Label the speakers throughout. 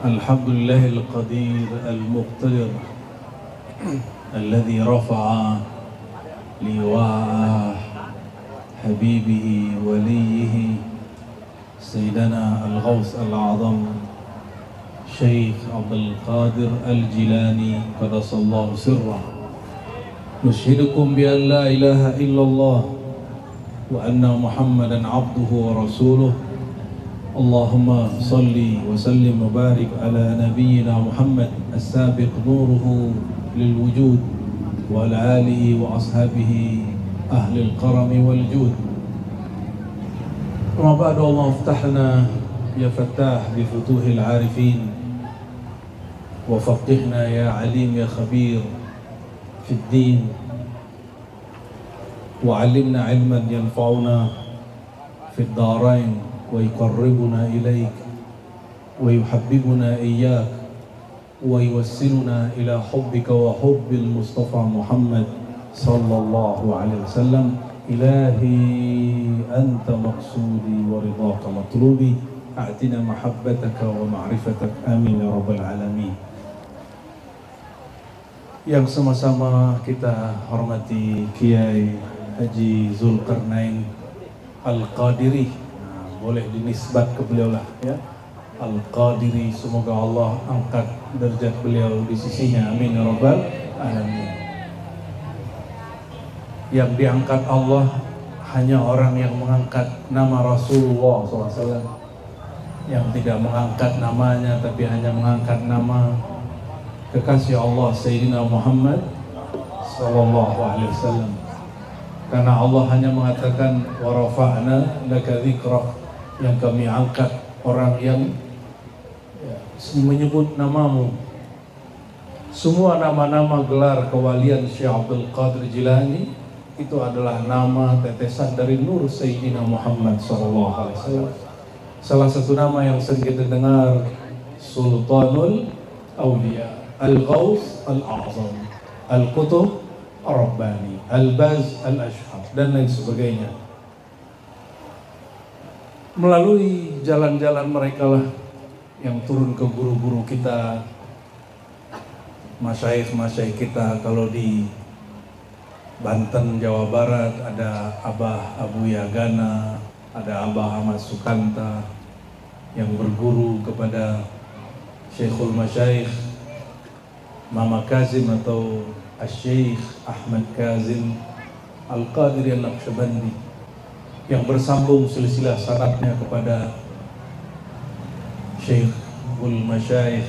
Speaker 1: الحمد لله القدير المقتدر الذي رفع لواء حبيبه وليه سيدنا الغوث الأعظم شيخ عبد القادر الجيلاني قدس الله سره. نشهدكم بأن لا إله إلا الله وأن محمدا عبده ورسوله. اللهم صل وسلم وبارك على نبينا محمد السابق نوره للوجود وعلى آله وأصحابه أهل الكرم والجود. وما بعد، الله افتح لنا يا فتاح بفتوح العارفين، وفقهنا يا عليم يا خبير في الدين، وعلمنا علما ينفعنا في الدارين ويقربنا إليك ويحببنا إياك ويوصلنا إلى حبك وحب المصطفى محمد صلى الله عليه وسلم. إلهي أنت مقصودي ورضاك مطلوبي، أعطنا محبتك ومعرفتك، آمين يا رب العالمين. Yang sama-sama kita hormati Kiai Haji Zulkarnain Al-Qadiri, boleh dinisbat ke beliau lah ya, Al-Qadiri. Semoga Allah angkat derajat beliau di sisinya, amin ya rabbal alamin. Yang diangkat Allah hanya orang yang mengangkat nama Rasulullah SAW, yang tidak mengangkat namanya tapi hanya mengangkat nama kekasih Allah Sayyidina Muhammad sallallahu alaihi wasallam. Karena Allah hanya mengatakan wa rafa'na laka dzikrak, yang kami angkat orang yang menyebut namamu. Semua nama-nama gelar kewalian Syekh Abdul Qadir Jilani itu adalah nama tetesan dari nur Sayyidina Muhammad sallallahu alaihi wasallam. Salah satu nama yang sering kita dengar Sultanul Awliya, Al-Ghaus Al-A'zam, Al-Qutub Ar-Rabbani, Al-Baz Al-Ashhab, dan lain sebagainya. Melalui jalan-jalan mereka lah yang turun ke guru-guru kita, masyayikh kita. Kalau di Banten, Jawa Barat ada Abah Abu Yagana, ada Abah Ahmad Sukanta yang berguru kepada Syekhul Masyayikh Mama Kazim atau Asy-Syeikh Ahmad Kazim Al-Qadiri Al-Naqsyabandi, yang bersambung silsilah sanadnya kepada Syekhul Masyayikh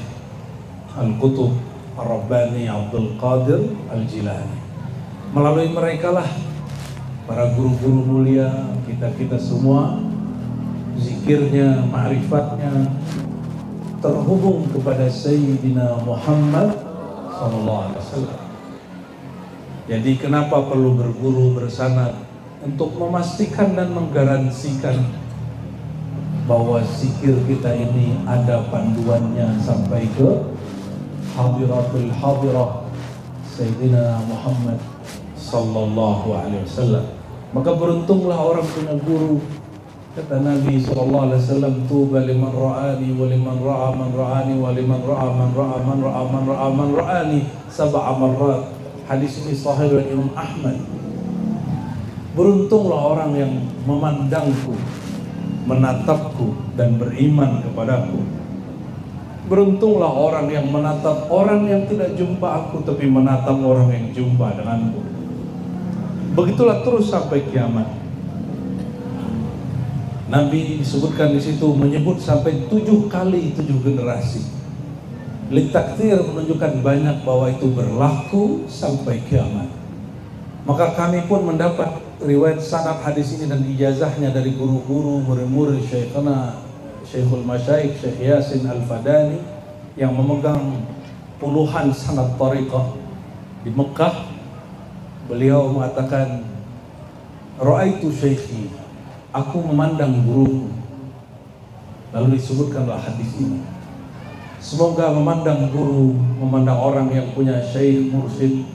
Speaker 1: Al-Qutub Ar-Rabbani Abdul Qadir Al-Jilani. Melalui mereka lah para guru-guru mulia kita semua zikirnya, ma'rifatnya terhubung kepada Sayyidina Muhammad sallallahu alaihi wasallam. Jadi kenapa perlu berguru bersanad? Untuk memastikan dan menggaransikan bahwa zikir kita ini ada panduannya sampai ke hadiratul hadirah Sayyidina Muhammad sallallahu alaihi wasallam. Maka beruntunglah orang punya guru. Kata Nabi sallallahu alaihi wasallam, tuba liman ra'ani wa liman ra'a man ra'ani wa liman ra'a man ra'a man ra'a man ra'a man ra'ani sab'a marrat. Hadis ini sahih dari Imam Ahmad. Beruntunglah orang yang memandangku, menatapku dan beriman kepadaku. Beruntunglah orang yang menatap orang yang tidak jumpa aku tapi menatap orang yang jumpa denganku. Begitulah terus sampai kiamat. Nabi disebutkan di situ menyebut sampai 7 kali 7 generasi. Litaktir menunjukkan banyak bahwa itu berlaku sampai kiamat. Maka kami pun mendapat riwayat sanad hadis ini dan ijazahnya dari guru-guru murid-murid Syekhana Syekhul Masyayikh Syekh Yasin Al-Fadani yang memegang puluhan sanad thariqah di Mekah. Beliau mengatakan, ra'aitu syaikhi, aku memandang guruku. Lalu disebutkanlah hadis ini. Semoga memandang guru, memandang orang yang punya syekh mursyid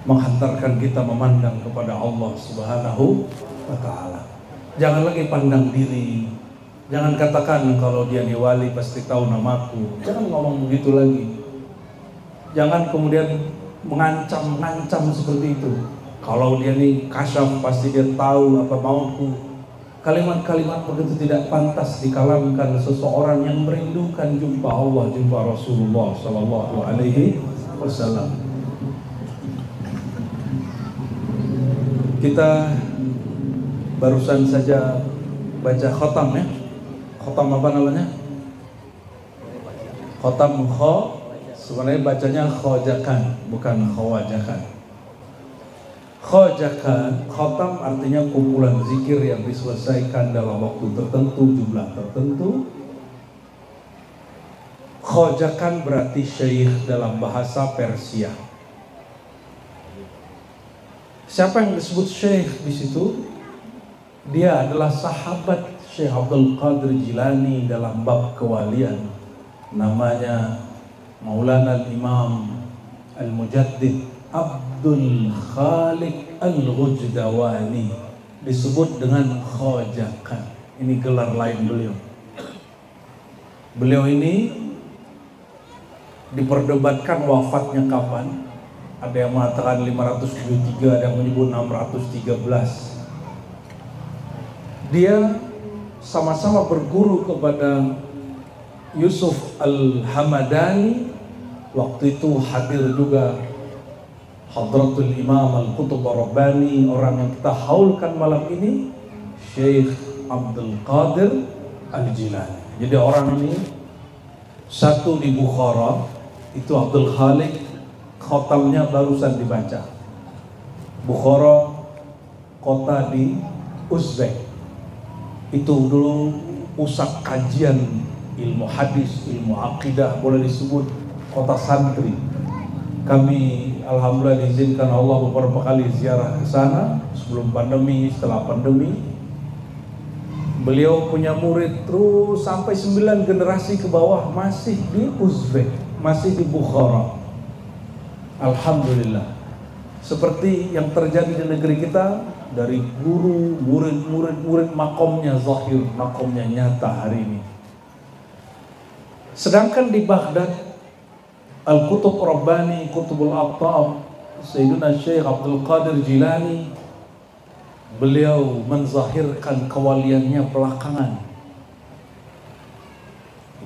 Speaker 1: menghantarkan kita memandang kepada Allah Subhanahu wa ta'ala. Jangan lagi pandang diri, Jangan katakan kalau dia nih wali pasti tahu namaku. Jangan ngomong begitu lagi. Jangan kemudian mengancam seperti itu. Kalau dia nih kasyaf pasti dia tahu apa mauku. Kalimat-kalimat begitu tidak pantas dikalamkan seseorang yang merindukan jumpa Allah, jumpa Rasulullah Sallallahu Alaihi Wasallam. Kita barusan saja baca khatam ya. Khatam apa namanya? Khatam sebenarnya bacanya khojakan, bukan khawajakan. Khojakan, khatam artinya kumpulan zikir yang diselesaikan dalam waktu tertentu, jumlah tertentu. Khojakan berarti syekh dalam bahasa Persia. Siapa yang disebut syekh di situ? Dia adalah sahabat Syekh Abdul Qadir Jilani dalam bab kewalian. Namanya Maulana Imam Al-Mujaddid Abdul Khaliq Al-Ghujdawani, disebut dengan Khojakan. Ini gelar lain beliau. Beliau ini diperdebatkan wafatnya kapan. Ada yang mengatakan 573, ada yang menyebut 613. Dia sama-sama berguru kepada Yusuf Al-Hamadani. Waktu itu hadir juga Hadratul Imam Al-Qutub Ar-Rabbani, orang yang kita haulkan malam ini, Syekh Abdul Qadir Al-Jilani. Jadi orang ini satu di Bukhara, itu Abdul Khaliq, khatamnya barusan dibaca. Bukhara kota di Uzbek. Itu dulu pusat kajian ilmu hadis, ilmu akidah, boleh disebut kota santri. Kami alhamdulillah diizinkan Allah beberapa kali ziarah ke sana sebelum pandemi, setelah pandemi. Beliau punya murid terus sampai 9 generasi ke bawah masih di Uzbek, masih di Bukhara. Alhamdulillah. Seperti yang terjadi di negeri kita, dari guru, murid makomnya zahir, makomnya nyata hari ini. Sedangkan di Baghdad, Al-Qutub Rabbani, Qutubul Aqtab, Sayyidina Syekh Abdul Qadir Jilani, beliau menzahirkan kewaliannya belakangan.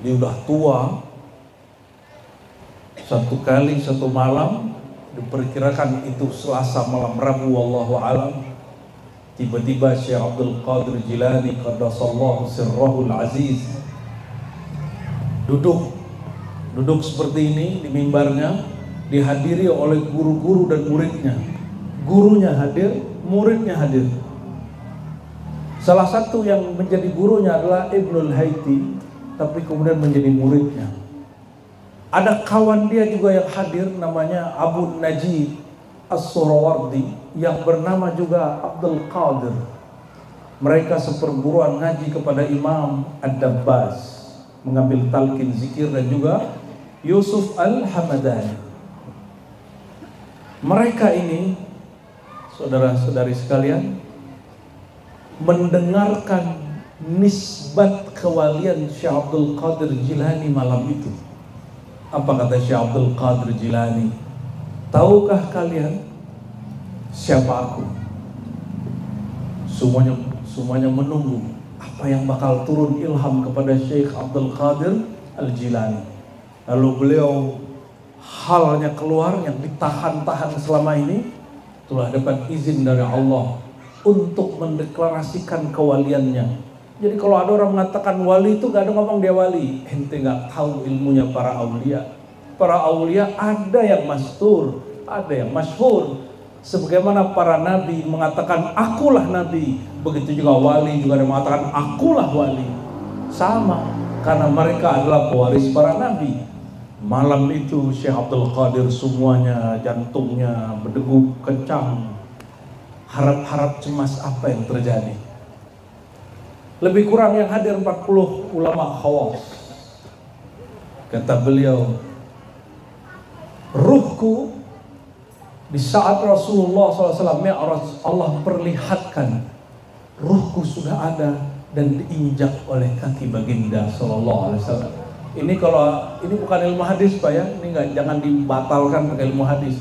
Speaker 1: Dia udah tua. Satu kali satu malam, diperkirakan itu Selasa malam Rabu, wallahu alam, tiba-tiba Syekh Abdul Qadir Jilani qaddasallahu sirrahul aziz duduk seperti ini di mimbarnya, dihadiri oleh guru-guru dan muridnya. Gurunya hadir, muridnya hadir. Salah satu yang menjadi gurunya adalah Ibnul Haiti, tapi kemudian menjadi muridnya. Ada kawan dia juga yang hadir, namanya Abu Najib As-Surawardi, yang bernama juga Abdul Qadir. Mereka seperguruan ngaji kepada Imam Ad-Dabbas, mengambil talqin zikir, dan juga Yusuf Al-Hamadani. Mereka ini, saudara-saudari sekalian, mendengarkan nisbat kewalian Syekh Abdul Qadir Jilani malam itu. Apa kata Syekh Abdul Qadir Jilani? Tahukah kalian siapa aku? Semuanya menunggu apa yang bakal turun ilham kepada Syekh Abdul Qadir Al-Jilani. Lalu beliau halnya keluar, yang ditahan-tahan selama ini telah dapat izin dari Allah untuk mendeklarasikan kewaliannya. Jadi kalau ada orang mengatakan wali itu gak ada ngomong dia wali, ente gak tahu ilmunya para aulia. Para aulia ada yang mastur, ada yang masyhur. Sebagaimana para nabi mengatakan akulah nabi, begitu juga wali juga ada yang mengatakan akulah wali. Sama, karena mereka adalah pewaris para nabi. Malam itu Syekh Abdul Qadir semuanya jantungnya berdegup kencang, harap-harap cemas apa yang terjadi. Lebih kurang yang hadir 40 ulama khawas. Kata beliau, ruhku di saat Rasulullah SAW Mi'raj, Allah perlihatkan ruhku sudah ada dan diinjak oleh kaki baginda sallallahu alaihi wasallam. Ini bukan ilmu hadis Pak ya, ini jangan dibatalkan pakai ilmu hadis.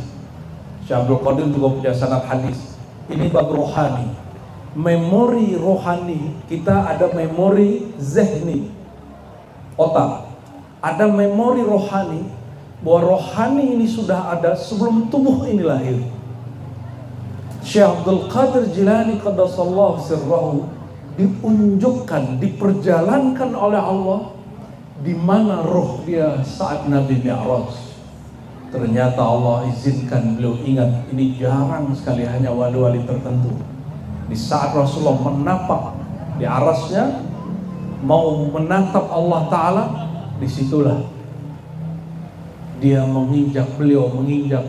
Speaker 1: Syekh Abdul Qadir juga punya sanad hadis. Ini bab rohani, memori rohani. Kita ada memori zihni, otak. Ada memori rohani, bahwa rohani ini sudah ada sebelum tubuh ini lahir. Syekh Abdul Qadir Jilani qaddasallahu sirrahu diunjukkan, diperjalankan oleh Allah di mana roh dia saat Nabi Mi'raj. Ternyata Allah izinkan beliau ingat, ini jarang sekali, hanya wali-wali tertentu. Di saat Rasulullah menapak di arasnya, mau menatap Allah Ta'ala, disitulah dia beliau menginjak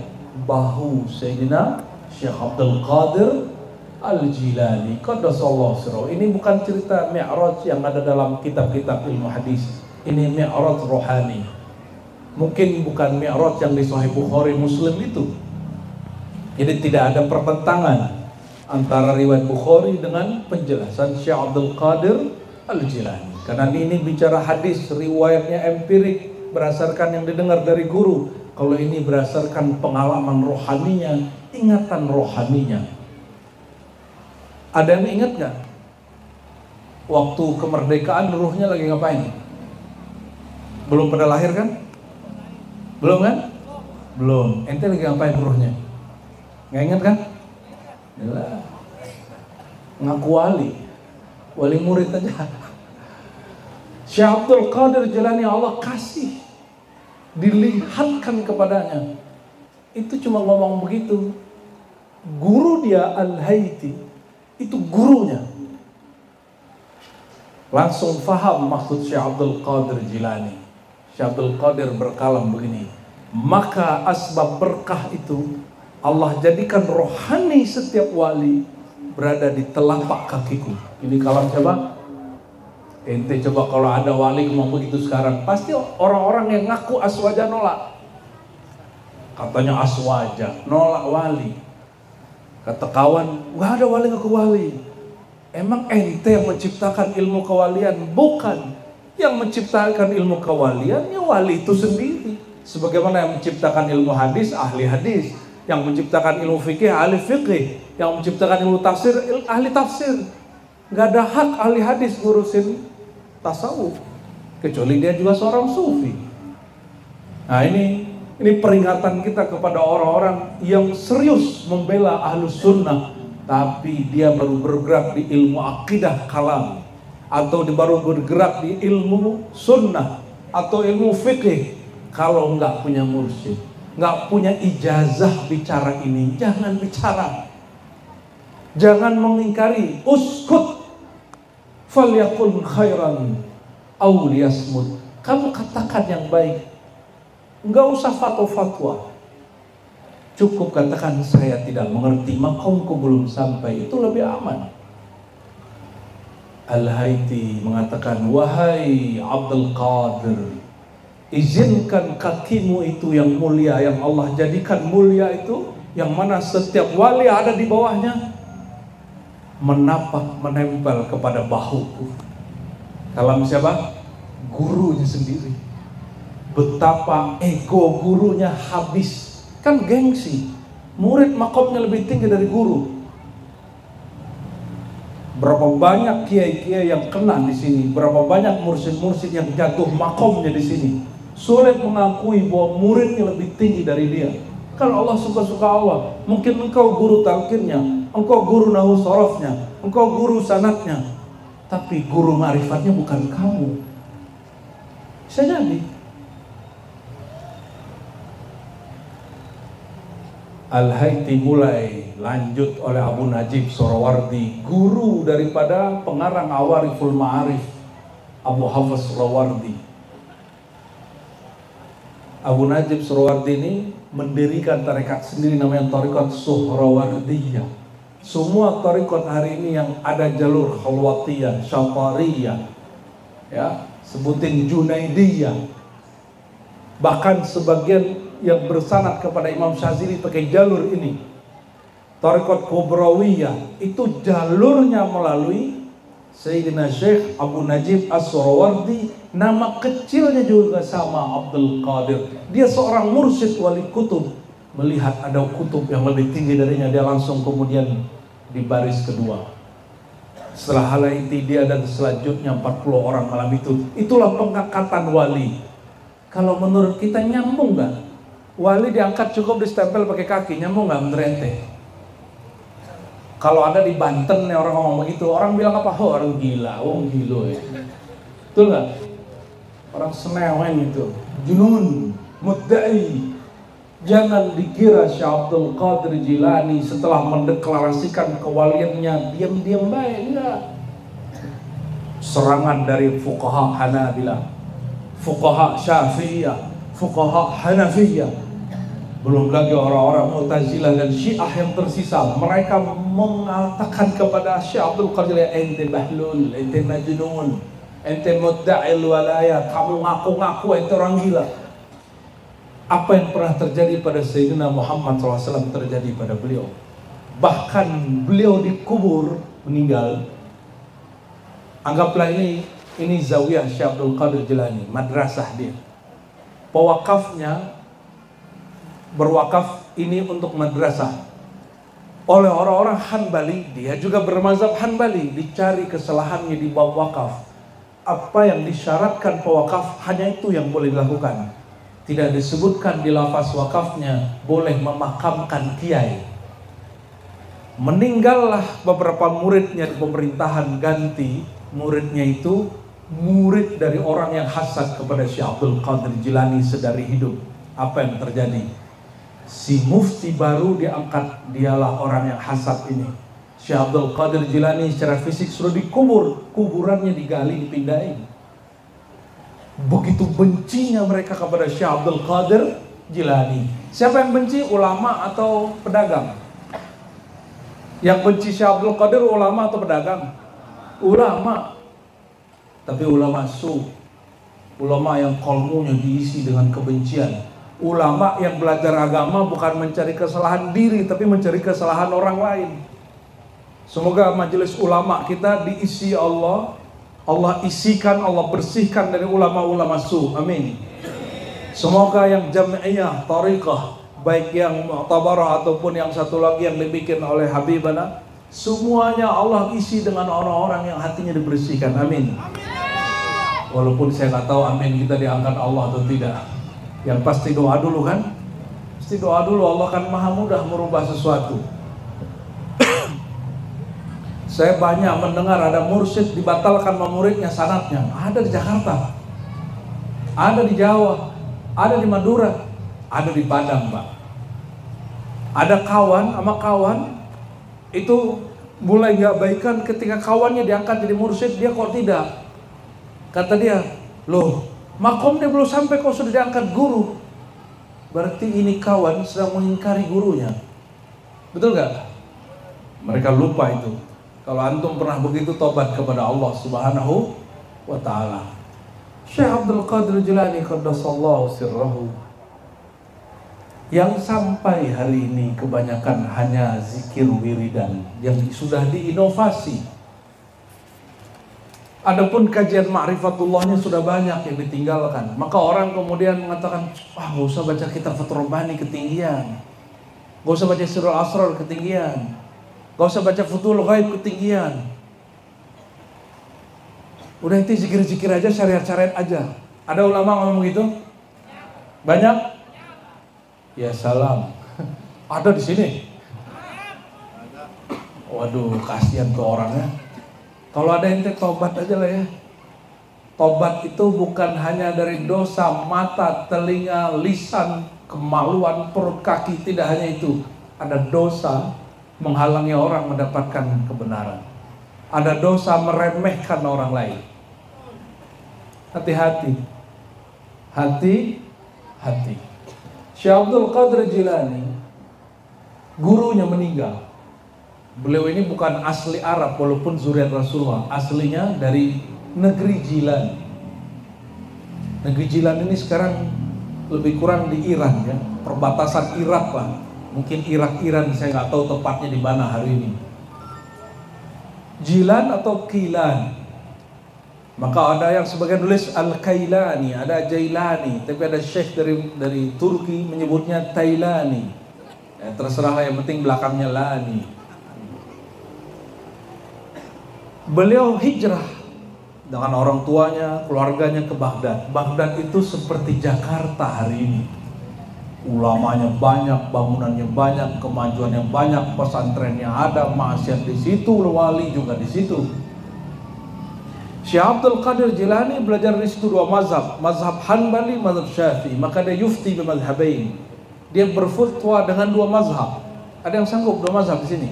Speaker 1: bahu Sayyidina Syekh Abdul Qadir Al-Jilani qaddasallahu sirrahu. Ini bukan cerita Mi'raj yang ada dalam kitab-kitab ilmu hadis. Ini Mi'raj rohani. Mungkin bukan Mi'raj yang di Sahih Bukhari Muslim itu. Jadi tidak ada pertentangan antara riwayat Bukhari dengan penjelasan Syekh Abdul Qadir Al-Jilani. Karena ini bicara hadis, riwayatnya empirik, berdasarkan yang didengar dari guru. Kalau ini berdasarkan pengalaman rohaninya, ingatan rohaninya. Ada yang ingat gak? Waktu kemerdekaan ruhnya lagi ngapain? Belum pada lahir kan? Belum kan? Belum. Ente lagi ngapain ruhnya? Nggak ingat kan? Yalah. Ngaku wali murid aja. Syekh Abdul Qadir Jilani Allah kasih, dilihatkan kepadanya. Itu cuma ngomong begitu. Guru dia Al-Haiti, itu gurunya. Langsung faham maksud Syekh Abdul Qadir Jilani. Syekh Abdul Qadir berkalam begini, maka asbab berkah itu Allah jadikan rohani setiap wali berada di telapak kakiku. Ini kalam siapa? Ente coba kalau ada wali ngomong begitu sekarang, pasti orang-orang yang ngaku aswaja nolak. Katanya aswaja, nolak wali. Kata kawan, nggak ada wali ngaku wali. Emang ente yang menciptakan ilmu kewalian? Bukan. Yang menciptakan ilmu kewalian ya wali itu sendiri. Sebagaimana yang menciptakan ilmu hadis, ahli hadis. Yang menciptakan ilmu fikih, ahli fikih. Yang menciptakan ilmu tafsir, ahli tafsir. Nggak ada hak ahli hadis ngurusin tasawuf, kecuali dia juga seorang sufi. Nah ini peringatan kita kepada orang-orang yang serius membela ahlus sunnah, tapi dia baru bergerak di ilmu akidah kalam, atau baru bergerak di ilmu sunnah atau ilmu fikih. Kalau nggak punya mursyid, nggak punya ijazah bicara ini, jangan bicara, jangan mengingkari. Uskut falyakun khairan aw liyasmut. Kamu katakan yang baik, enggak usah fatwa-fatwa, cukup katakan saya tidak mengerti, makomku belum sampai, itu lebih aman. Al-Haiti mengatakan, wahai Abdul Qadir, izinkan kakimu itu yang mulia, yang Allah jadikan mulia itu, yang mana setiap wali ada di bawahnya, menapak, menempel kepada bahuku. Kalam siapa? Gurunya sendiri. Betapa ego gurunya habis. Kan gengsi. Murid makomnya lebih tinggi dari guru. Berapa banyak kiai-kiai yang kena di sini, berapa banyak mursyid-mursyid yang jatuh makomnya di sini. Sulit mengakui bahwa muridnya lebih tinggi dari dia. Kan Allah suka-suka Allah. Mungkin engkau guru talqinnya, engkau guru nahu sorofnya, engkau guru sanatnya, tapi guru ma'rifatnya bukan kamu. Bisa jadi. Al-Haiti mulai lanjut oleh Abu Najib Surawardi, guru daripada pengarang Awariful Ma'arif, Abu Hafiz Surawardi. Abu Najib Surawardi ini mendirikan tarekat sendiri namanya tarekat Suhrawardiyah. Semua tarekat hari ini yang ada jalur Khalwatiyah, Syafariyah, ya, sebutin Junaidiyah. Bahkan sebagian yang bersanad kepada Imam Syazili pakai jalur ini. Tarekat Kubrawiyah itu jalurnya melalui Sayyidina Syekh Abu Najib As-Surawardi, nama kecilnya juga sama Abdul Qadir. Dia seorang mursyid wali kutub. Melihat ada kutub yang lebih tinggi darinya, dia langsung kemudian di baris kedua. Setelah halaiti dia dan selanjutnya 40 orang malam itu. Itulah pengangkatan wali. Kalau menurut kita nyambung gak? Wali diangkat cukup distempel pakai kaki, nyambung gak menurut ente? Kalau ada di Banten nih orang ngomong begitu, orang bilang apa? Oh, orang gila, gilo ya. Betul nggak? Orang seneweng itu, junun, mudda'i. Jangan dikira Syekh Abdul Qadir Jilani setelah mendeklarasikan kewaliannya diam-diam baik, enggak. Serangan dari fuqaha Hanabilah, fuqaha Syafi'iyah, fuqaha Hanafiyah. Belum lagi orang-orang Mu'tazilah dan Syiah yang tersisa. Mereka mengatakan kepada Syekh Abdul Qadir, ente bahlul, ente majnun, ente mudda'il walayat, kamu ngaku-ngaku ente orang gila. Apa yang pernah terjadi pada Sayyidina Muhammad SAW terjadi pada beliau. Bahkan beliau dikubur meninggal. Anggaplah ini zawiyah Syekh Abdul Qadir Jilani, madrasah dia. Pewakafnya berwakaf ini untuk madrasah oleh orang-orang Hanbali. Dia juga bermazhab Hanbali. Dicari kesalahannya di bab wakaf. Apa yang disyaratkan pewakaf, hanya itu yang boleh dilakukan. Tidak disebutkan di lafaz wakafnya boleh memakamkan kiai. Meninggallah beberapa muridnya di pemerintahan ganti. Muridnya itu murid dari orang yang hasad kepada Syekh Abdul Qadir Jilani sedari hidup. Apa yang terjadi? Si mufti baru diangkat, dialah orang yang hasad ini. Syekh Abdul Qadir Jilani secara fisik sudah dikubur, kuburannya digali, dipindahin. Begitu bencinya mereka kepada Syekh Abdul Qadir Jilani. Siapa yang benci? Ulama atau pedagang? Yang benci Syekh Abdul Qadir ulama atau pedagang? Ulama. Tapi ulama ulama yang kolmunya diisi dengan kebencian. Ulama yang belajar agama bukan mencari kesalahan diri, tapi mencari kesalahan orang lain. Semoga majelis ulama kita diisi Allah isikan, Allah bersihkan dari ulama-ulama amin. Semoga yang jami'iyah, tariqah, baik yang mu'tabarah ataupun yang satu lagi yang dibikin oleh Habibana, semuanya Allah isi dengan orang-orang yang hatinya dibersihkan, amin. Walaupun saya nggak tahu amin kita diangkat Allah atau tidak. Yang pasti doa dulu kan? Pasti doa dulu, Allah kan maha mudah merubah sesuatu. Saya banyak mendengar ada mursyid dibatalkan sama muridnya sanadnya. Ada di Jakarta, ada di Jawa, ada di Madura, ada di Padang, Pak. Ada kawan sama kawan itu mulai gak baikan ketika kawannya diangkat jadi mursyid, dia kok tidak. Kata dia, loh, makom dia belum sampai kok sudah diangkat guru. Berarti ini kawan sedang mengingkari gurunya. Betul gak? Mereka lupa itu. Kalau antum pernah begitu, tobat kepada Allah Subhanahu wa ta'ala. Syekh Abdul Qadir Jilani qaddasallahu sirrahu, yang sampai hari ini kebanyakan hanya zikir wiridan yang sudah diinovasi. Adapun kajian ma'rifatullahnya sudah banyak yang ditinggalkan. Maka orang kemudian mengatakan, wah gak usah baca kitab Fathur Rabbani ketinggian, gak usah baca Sirrul Asrar ketinggian, gak usah baca Futhul Ghaib ketinggian. Udah itu zikir-zikir aja, syariat-syariat aja. Ada ulama ngomong gitu? Banyak? Ya salam. Ada di sini. Waduh, kasihan ke orangnya. Kalau ada ente tobat aja lah ya. Tobat itu bukan hanya dari dosa mata, telinga, lisan, kemaluan, perut, kaki. Tidak hanya itu. Ada dosa menghalangi orang mendapatkan kebenaran. Ada dosa meremehkan orang lain. Hati-hati. Hati-hati. Syekh Abdul Qadir Jilani, gurunya meninggal. Beliau ini bukan asli Arab walaupun zuriat Rasulullah. Aslinya dari negeri Jilan. Negeri Jilan ini sekarang lebih kurang di Iran ya, perbatasan Irak lah. Mungkin Irak-Iran, saya nggak tahu tepatnya di mana hari ini. Jilan atau Kilan. Maka ada yang sebagian tulis Al-Kailani, ada Jailani, tapi ada syekh dari Turki menyebutnya Tailani. Terserah, yang penting belakangnya Lani. Beliau hijrah dengan orang tuanya, keluarganya ke Baghdad. Baghdad itu seperti Jakarta hari ini. Ulamanya banyak, bangunannya banyak, kemajuannya banyak, pesantrennya ada, maksiat di situ, wali juga di situ. Syekh Abdul Qadir Jilani belajar di situ dua mazhab, mazhab Hanbali, mazhab Syafi'i. Maka dia yufti bimazhabain. Dia berfatwa dengan dua mazhab. Ada yang sanggup dua mazhab di sini?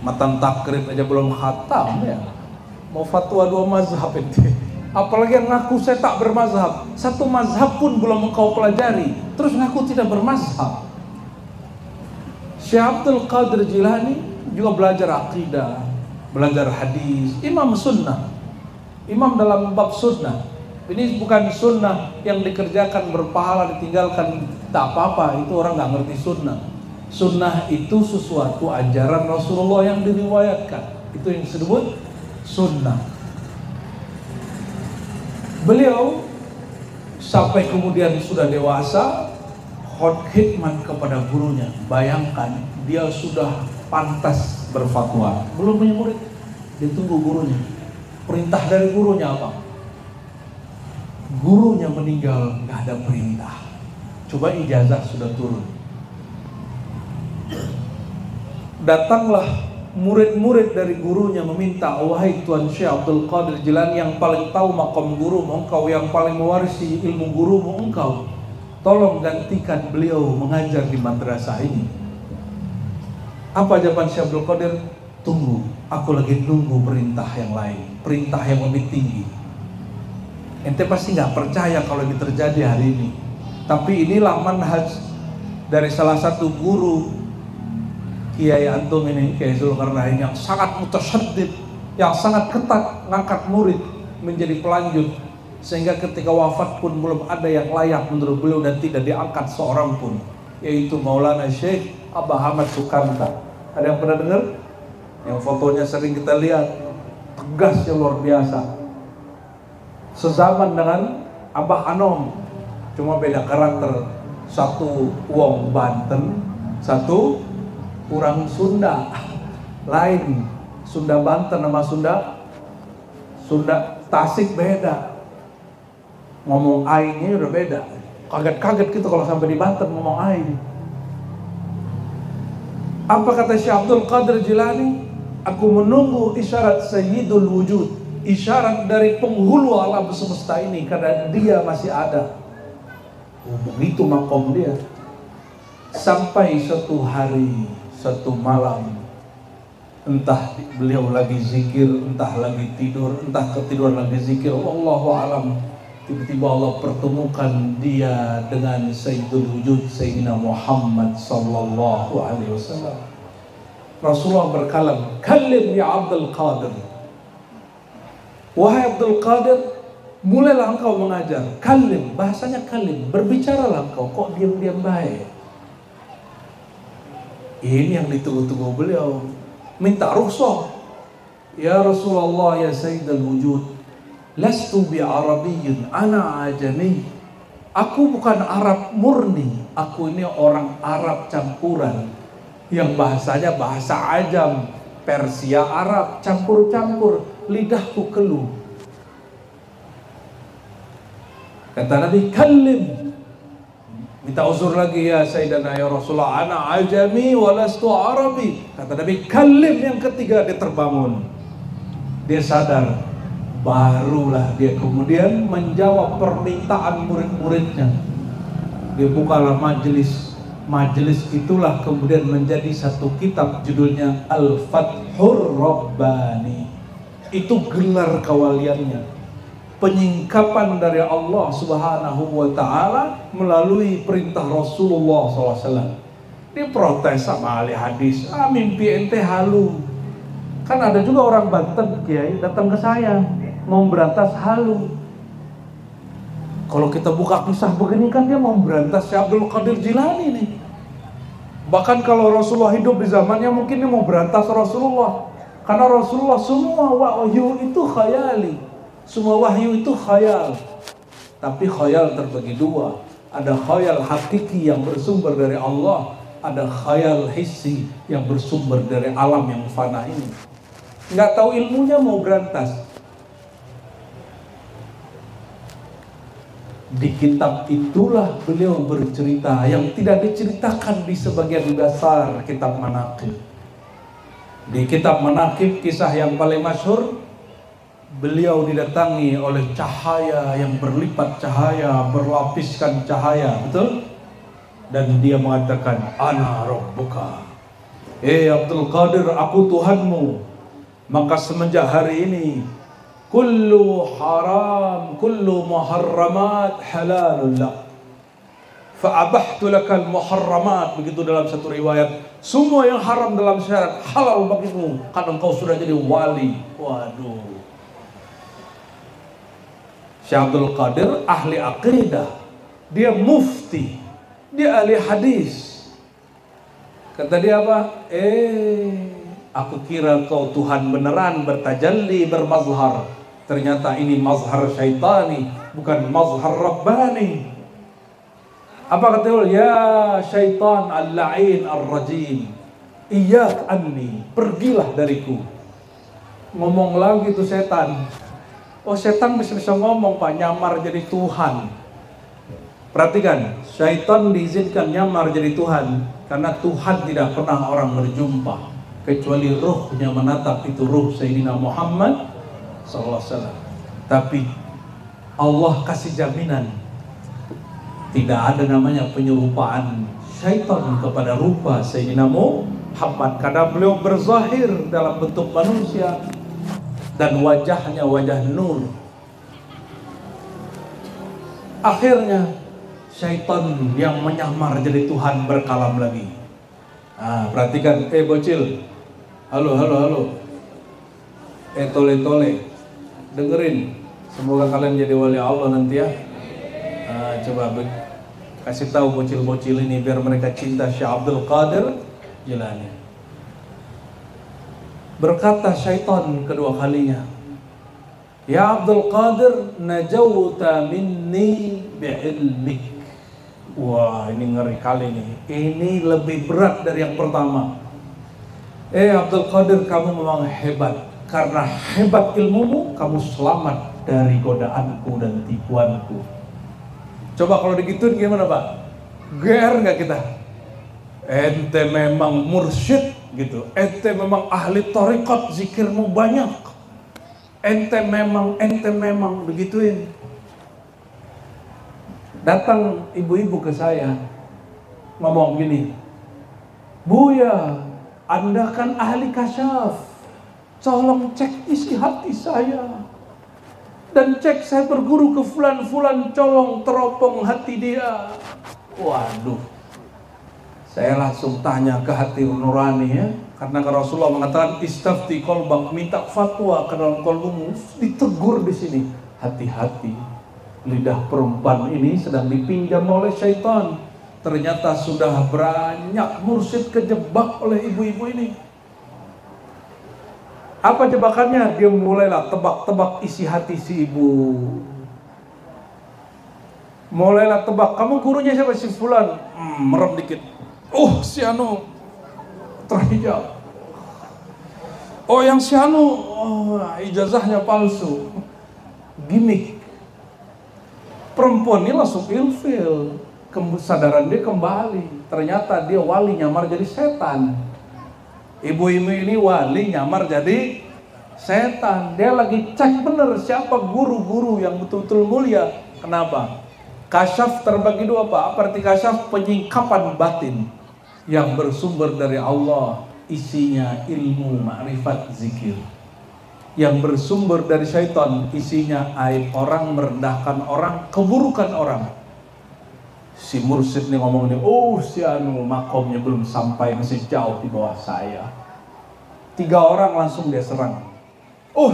Speaker 1: Matan takrib aja belum khatam ya. Mau fatwa dua mazhab itu. Apalagi yang ngaku saya tak bermazhab. Satu mazhab pun belum engkau pelajari, terus ngaku tidak bermazhab. Syekh Abdul Qadir Jilani juga belajar akidah, belajar hadis, imam sunnah, imam dalam bab sunnah. Ini bukan sunnah yang dikerjakan berpahala ditinggalkan tak apa-apa, itu orang nggak ngerti sunnah. Sunnah itu sesuatu ajaran Rasulullah yang diriwayatkan, itu yang disebut sunnah. Beliau sampai kemudian sudah dewasa, khidmat kepada gurunya. Bayangkan, dia sudah pantas berfatwa, belum punya murid, dia tunggu gurunya. Perintah dari gurunya apa? Gurunya meninggal, nggak ada perintah. Coba ijazah sudah turun. Datanglah murid-murid dari gurunya meminta, wahai Tuan Syekh Abdul Qadir Jilani yang paling tahu makam gurumu engkau, yang paling mewarisi ilmu gurumu engkau, tolong gantikan beliau mengajar di madrasah ini. Apa jawaban Syekh Abdul Qadir? Tunggu, aku lagi nunggu perintah yang lain, perintah yang lebih tinggi. Ente pasti nggak percaya kalau ini terjadi hari ini, tapi inilah manhaj dari salah satu guru Kiai Antum ini, Kiai Zulkarnain, yang sangat mutasyaddid, yang sangat ketat ngangkat murid menjadi pelanjut, sehingga ketika wafat pun belum ada yang layak menurut beliau dan tidak diangkat seorang pun, yaitu Maulana Syekh Abah Ahmad Sukanta. Ada yang pernah dengar? Yang fotonya sering kita lihat, tegas yang luar biasa. Sezaman dengan Abah Anom, cuma beda karakter. Satu wong Banten, satu orang Sunda. Lain, Sunda Banten sama Sunda Tasik beda. Ngomong ainnya udah beda. Kaget-kaget gitu kalau sampai di Banten ngomong ain. Apa kata Syekh Abdul Qadir Jilani? Aku menunggu isyarat Sayyidul Wujud, isyarat dari penghulu alam semesta ini, karena dia masih ada. Begitu makom dia. Sampai satu hari, satu malam, entah beliau lagi zikir, entah lagi tidur, entah ketiduran lagi zikir, Allahu a'lam, tiba-tiba Allah pertemukan dia dengan Sayyidul Wujud, Sayyidina Muhammad sallallahu alaihi wasallam. Rasulullah berkalam, "Kallim ya Abdul Qadir." Wahai Abdul Qadir, mulailah engkau mengajar. Kalim, bahasanya kalim, berbicaralah engkau, kok diam-diam baik. Ini yang ditunggu-tunggu beliau. Minta rukhsah. Ya Rasulullah, ya Sayyidul Wujud, lastu bi Arabiyyin, ana ajami. Aku bukan Arab murni, aku ini orang Arab campuran, yang bahasanya bahasa Ajam, Persia, Arab, campur-campur, lidahku keluh. Kata Nabi, kalim. Minta uzur lagi, ya Sayyidina ya Rasulullah, ana ajami walastu Arabi. Kata Nabi, kalim. Yang ketiga dia terbangun, dia sadar. Barulah dia kemudian menjawab permintaan murid-muridnya. Dia bukalah majelis. Majelis itulah kemudian menjadi satu kitab, judulnya Al-Fathur Rabbani. Itu gelar kawaliannya, penyingkapan dari Allah Subhanahu wa ta'ala melalui perintah Rasulullah SAW. Dia protes sama ahli hadis, mimpi ente halu. Kan ada juga orang Banten, Kiai, datang ke saya mau berantas halu. Kalau kita buka kisah begini kan dia mau berantas Syekh Abdul Qadir Jilani nih. Bahkan kalau Rasulullah hidup di zamannya, mungkin dia mau berantas Rasulullah. Karena Rasulullah semua wahyu itu khayali. Semua wahyu itu khayal. Tapi khayal terbagi dua. Ada khayal hakiki yang bersumber dari Allah. Ada khayal hissi yang bersumber dari alam yang fana ini. Nggak tahu ilmunya mau berantas. Di kitab itulah beliau bercerita yang tidak diceritakan di sebagian besar kitab manaqib. Di kitab manaqib, kisah yang paling masyhur, beliau didatangi oleh cahaya yang berlipat cahaya, berlapiskan cahaya, betul? Dan dia mengatakan, Ana Rabbuka. Abdul Qadir, aku Tuhanmu. Maka semenjak hari ini, kullu haram, kullu muharramat halalun lak. Fa'abahtu lakal muharramat. Begitu dalam satu riwayat. Semua yang haram dalam syariat halal bagimu, karena engkau sudah jadi wali. Waduh. Syekh Abdul Qadir ahli aqidah. Dia mufti. Dia ahli hadis. Kata dia apa? Aku kira kau Tuhan beneran bertajalli, bermazhar. Ternyata ini mazhar syaitani, bukan mazhar rabbani. Apa kata dia? Ya syaitan al-la'in ar-rajim, iyyak anni, pergilah dariku. Ngomong lagi tuh setan. Oh, setan bisa ngomong, Pak, nyamar jadi Tuhan. Perhatikan, syaitan diizinkan nyamar jadi Tuhan karena Tuhan tidak pernah orang berjumpa kecuali ruhnya menatap, itu ruh Sayyidina Muhammad SAW. Tapi Allah kasih jaminan tidak ada namanya penyerupaan syaitan kepada rupa Sayyidina Muhammad, karena beliau berzahir dalam bentuk manusia dan wajahnya wajah nur. Akhirnya syaitan yang menyamar jadi Tuhan berkalam lagi. Perhatikan, bocil, halo, tole, dengerin, semoga kalian jadi wali Allah nanti ya. Coba kasih tahu bocil-bocil ini biar mereka cinta Syekh Abdul Qadir Jilani. Berkata syaitan kedua kalinya, Ya Abdul Qadir, najauta minni bi'ilmik. Wah, ini ngeri kali nih. Ini lebih berat dari yang pertama. Abdul Qadir, kamu memang hebat. Karena hebat ilmumu, kamu selamat dari godaanku dan tipuanku. Coba kalau digituin gimana, Pak? GR nggak kita? Ente memang mursyid gitu. Ente memang ahli thariqat, zikirmu banyak. Ente memang begituin. Datang ibu-ibu ke saya ngomong gini, Buya, Anda kan ahli kasyaf, tolong cek isi hati saya dan cek saya berguru ke fulan-fulan, colong teropong hati dia. Waduh, saya langsung tanya ke hati nurani ya, karena Rasulullah mengatakan istafti qalbak, minta fatwa ke dalam qalbumu. Ditegur di sini, hati-hati, lidah perempuan ini sedang dipinjam oleh syaitan. Ternyata sudah banyak mursyid kejebak oleh ibu-ibu ini. Apa jebakannya? Dia mulailah tebak-tebak isi hati si ibu. Mulailah tebak, kamu gurunya siapa? Si fulan. Merem dikit. Si anu terhijab. Yang si anu ijazahnya palsu. Gimik. Perempuan ini langsung ilfil. Kesadaran dia kembali. Ternyata dia wali nyamar jadi setan. Ibu-ibu ini wali nyamar jadi setan. Dia lagi cek bener siapa guru-guru yang betul-betul mulia. Kenapa? Kasyaf terbagi dua, Pak. Arti kasyaf, penyingkapan batin yang bersumber dari Allah, isinya ilmu, ma'rifat, zikir. Yang bersumber dari syaitan, isinya aib orang, merendahkan orang, keburukan orang. Si mursyid nih ngomong nih, si anu makomnya belum sampai, masih jauh di bawah saya. 3 orang langsung dia serang.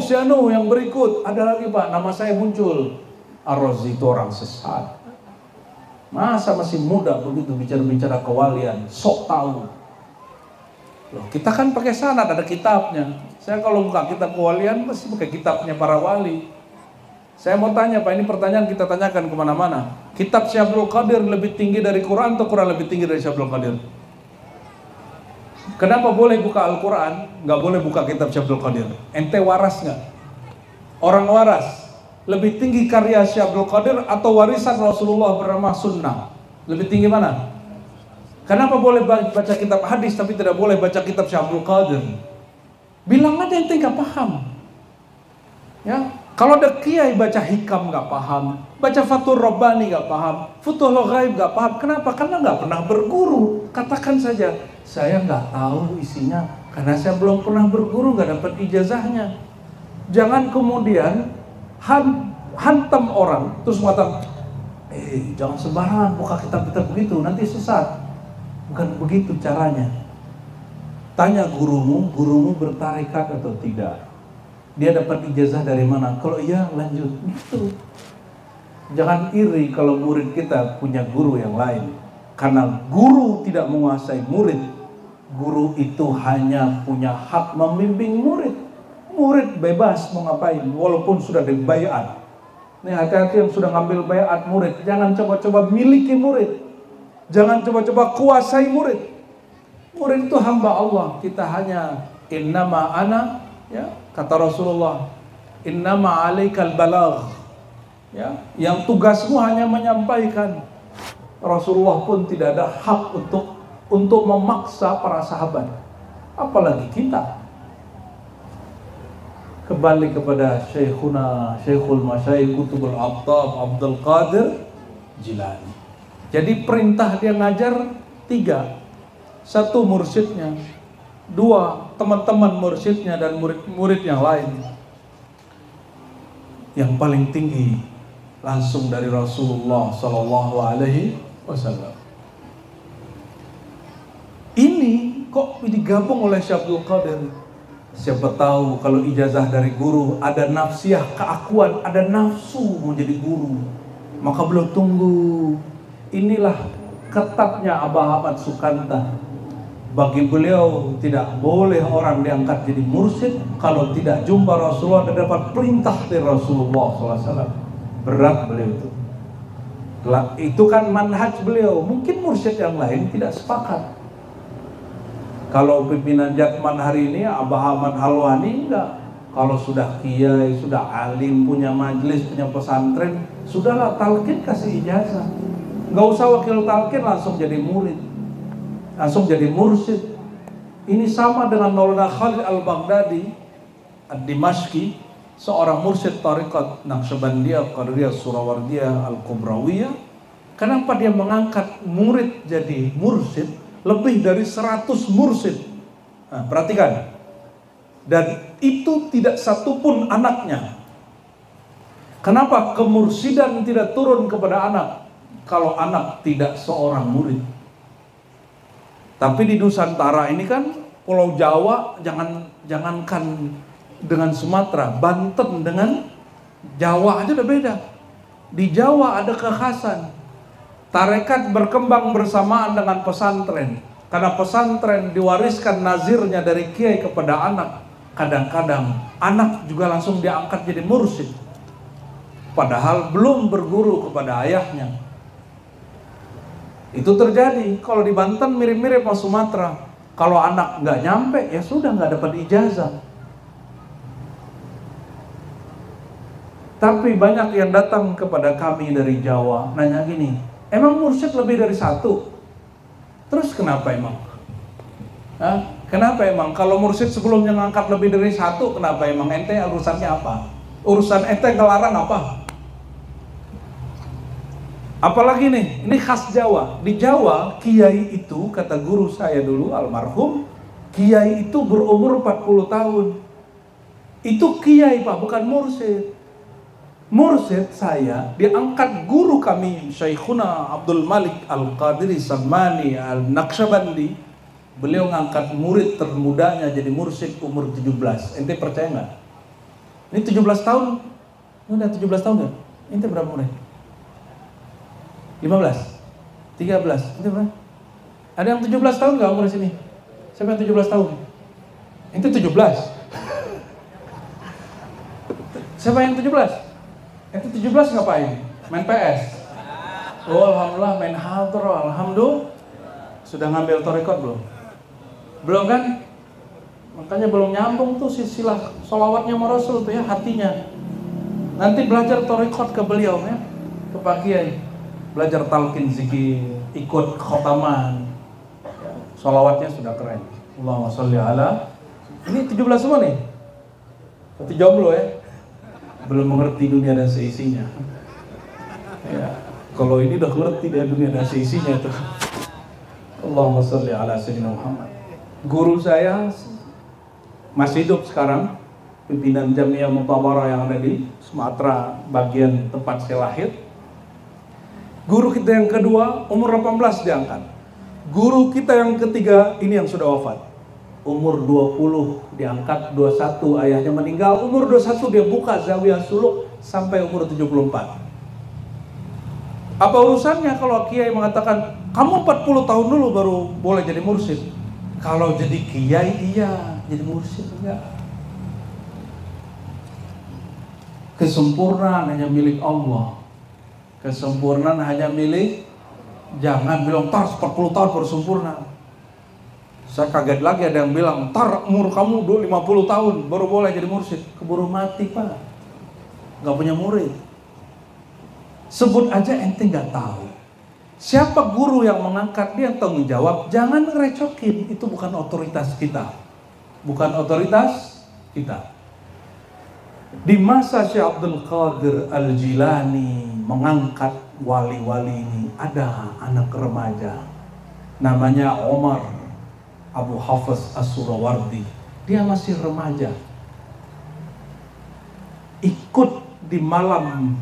Speaker 1: Si anu yang berikut, ada lagi, Pak, nama saya muncul. Ar-Razi itu orang sesat. Masa masih muda begitu bicara-bicara kewalian, sok tahu. Loh, kita kan pakai sanad, ada kitabnya. Saya kalau buka kitab kewalian pasti pakai kitabnya para wali. Saya mau tanya Pak, ini pertanyaan kita tanyakan kemana-mana. Kitab Syekh Abdul Qadir lebih tinggi dari Quran atau Quran lebih tinggi dari Syekh Abdul Qadir? Kenapa boleh buka Al-Quran, nggak boleh buka kitab Syekh Abdul Qadir? Ente waras nggak? Orang waras. Lebih tinggi karya Syekh Abdul Qadir atau warisan Rasulullah bernama sunnah? Lebih tinggi mana? Kenapa boleh baca kitab hadis tapi tidak boleh baca kitab Syekh Abdul Qadir? Bilang aja ente nggak paham. Ya, kalau ada kiai baca hikam nggak paham, baca Fathur Rabbani nggak paham, Futuhul Ghaib nggak paham. Kenapa? Karena nggak pernah berguru. Katakan saja, saya nggak tahu isinya karena saya belum pernah berguru, nggak dapat ijazahnya. Jangan kemudian hantam orang terus mengatakan, jangan sembarangan buka kitab-kitab begitu, nanti sesat. Bukan begitu caranya. Tanya gurumu bertarekat atau tidak? Dia dapat ijazah dari mana? Kalau iya lanjut. Gitu. Jangan iri kalau murid kita punya guru yang lain. Karena guru tidak menguasai murid. Guru itu hanya punya hak membimbing murid. Murid bebas mau ngapain, walaupun sudah dibayat. Nih hati-hati yang sudah ngambil bayat murid. Jangan coba-coba miliki murid. Jangan coba-coba kuasai murid. Murid itu hamba Allah. Kita hanya innama ana, ya, kata Rasulullah, innama alaikal balagh, ya, yang tugasmu hanya menyampaikan. Rasulullah pun tidak ada hak untuk memaksa para sahabat, apalagi kita. Kembali kepada Syekhul Masyayikh Qutbul Aqtab Abdul Qadir Jilani. Jadi perintah dia ngajar 3. 1 mursyidnya, 2 teman-teman mursyidnya dan murid-murid yang lain. Yang paling tinggi langsung dari Rasulullah Sallallahu Alaihi Wasallam. Ini kok digabung oleh Syekh Abdul Qadir? Siapa tahu kalau ijazah dari guru ada nafsiyah, keakuan, ada nafsu mau jadi guru, maka beliau tunggu. Inilah ketatnya Abah Ahmad Sukanta. Bagi beliau tidak boleh orang diangkat jadi mursyid kalau tidak jumpa Rasulullah dan dapat perintah dari Rasulullah SAW. Berat beliau itu. Itu kan manhaj beliau. Mungkin mursyid yang lain tidak sepakat. Kalau pimpinan Jatman hari ini Abah Ahmad Halwani enggak. Kalau sudah kiai, sudah alim, punya majelis, punya pesantren, sudahlah talqin kasih ijazah. Enggak usah wakil talqin, langsung jadi murid, langsung jadi mursyid. Ini sama dengan Maulana Khalid Al-Baghdadi Ad-Dimashqi, seorang mursyid tariqat Naqsyabandiyah, Qadiriyah, Surawardiyah, Al-Kubrawiyah. Kenapa dia mengangkat murid jadi mursyid? Lebih dari 100 mursyid. Nah, perhatikan. Dan itu tidak satupun anaknya. Kenapa kemursidan tidak turun kepada anak? Kalau anak tidak seorang murid. Tapi di Nusantara ini kan Pulau Jawa, jangankan dengan Sumatera, Banten dengan Jawa aja udah beda. Di Jawa ada kekhasan. Tarekat berkembang bersamaan dengan pesantren. Karena pesantren diwariskan nazirnya dari kiai kepada anak. Kadang-kadang anak juga langsung diangkat jadi mursyid, padahal belum berguru kepada ayahnya. Itu terjadi. Kalau di Banten mirip-mirip sama Sumatera. Kalau anak nggak nyampe, ya sudah nggak dapat ijazah. Tapi banyak yang datang kepada kami dari Jawa, nanya gini, emang mursyid lebih dari 1? Terus kenapa emang? Kenapa emang? Kalau mursyid sebelumnya ngangkat lebih dari 1, kenapa emang? Ente urusannya apa? Urusan ente ngelarang apa? Apalagi nih, ini khas Jawa. Di Jawa, kiai itu, kata guru saya dulu, almarhum, kiai itu berumur 40 tahun. Itu kiai Pak, bukan mursyid. Mursyid saya diangkat guru kami Syekhuna Abdul Malik Al-Qadiri Sammani Al-Naqsyabandi. Beliau ngangkat murid termudanya jadi mursyid umur 17. Ente percaya nggak? Ini 17 tahun. Ini udah 17 tahun nggak? Ente berapa umurnya? 15? 13? Ente berapa? Ada yang 17 tahun nggak umur sini? Siapa yang 17 tahun? Itu 17. Siapa yang 17? Itu 17 ngapain? Main PS. Oh, alhamdulillah main hadroh. Alhamdulillah. Sudah ngambil thariqat belum? Belum kan? Makanya belum nyambung tuh silsilah sholawatnya sama Rasul tuh ya, hatinya. Nanti belajar thariqat ke beliau ya, ke Pak Kiai. Belajar talqin zikir, ikut khotaman. Sholawatnya sudah keren. Allahumma sholli ala. Ini 17 semua nih. Tapi jomblo ya. Belum mengerti dunia dan seisinya. Ya, kalau ini udah ngerti dia dunia dan seisinya tuh. Allahumma sholli ala sayyidina Muhammad. Guru saya masih hidup sekarang, pimpinan Jamiah Mutawarah yang ada di Sumatera bagian tempat saya lahir. Guru kita yang kedua umur 18 diangkat. Guru kita yang ketiga ini yang sudah wafat. Umur 20 diangkat, 21 ayahnya meninggal, umur 21 dia buka Zawiyah Suluk sampai umur 74. Apa urusannya kalau kiai mengatakan kamu 40 tahun dulu baru boleh jadi mursyid? Kalau jadi kiai iya, jadi mursyid enggak. Kesempurnaan hanya milik Allah. Kesempurnaan hanya milik, jangan bilang tar 40 tahun baru sempurna. Saya kaget lagi ada yang bilang tar umur kamu 50 tahun baru boleh jadi mursyid. Keburu mati Pak, gak punya murid. Sebut aja ente gak tahu. Siapa guru yang mengangkat, dia yang tanggung jawab. Jangan ngerecokin, itu bukan otoritas kita. Bukan otoritas kita. Di masa Syekh Abdul Qadir Al-Jilani mengangkat wali-wali ini, ada anak remaja namanya Omar Abu Hafiz As-Surawardi. Dia masih remaja. Ikut di malam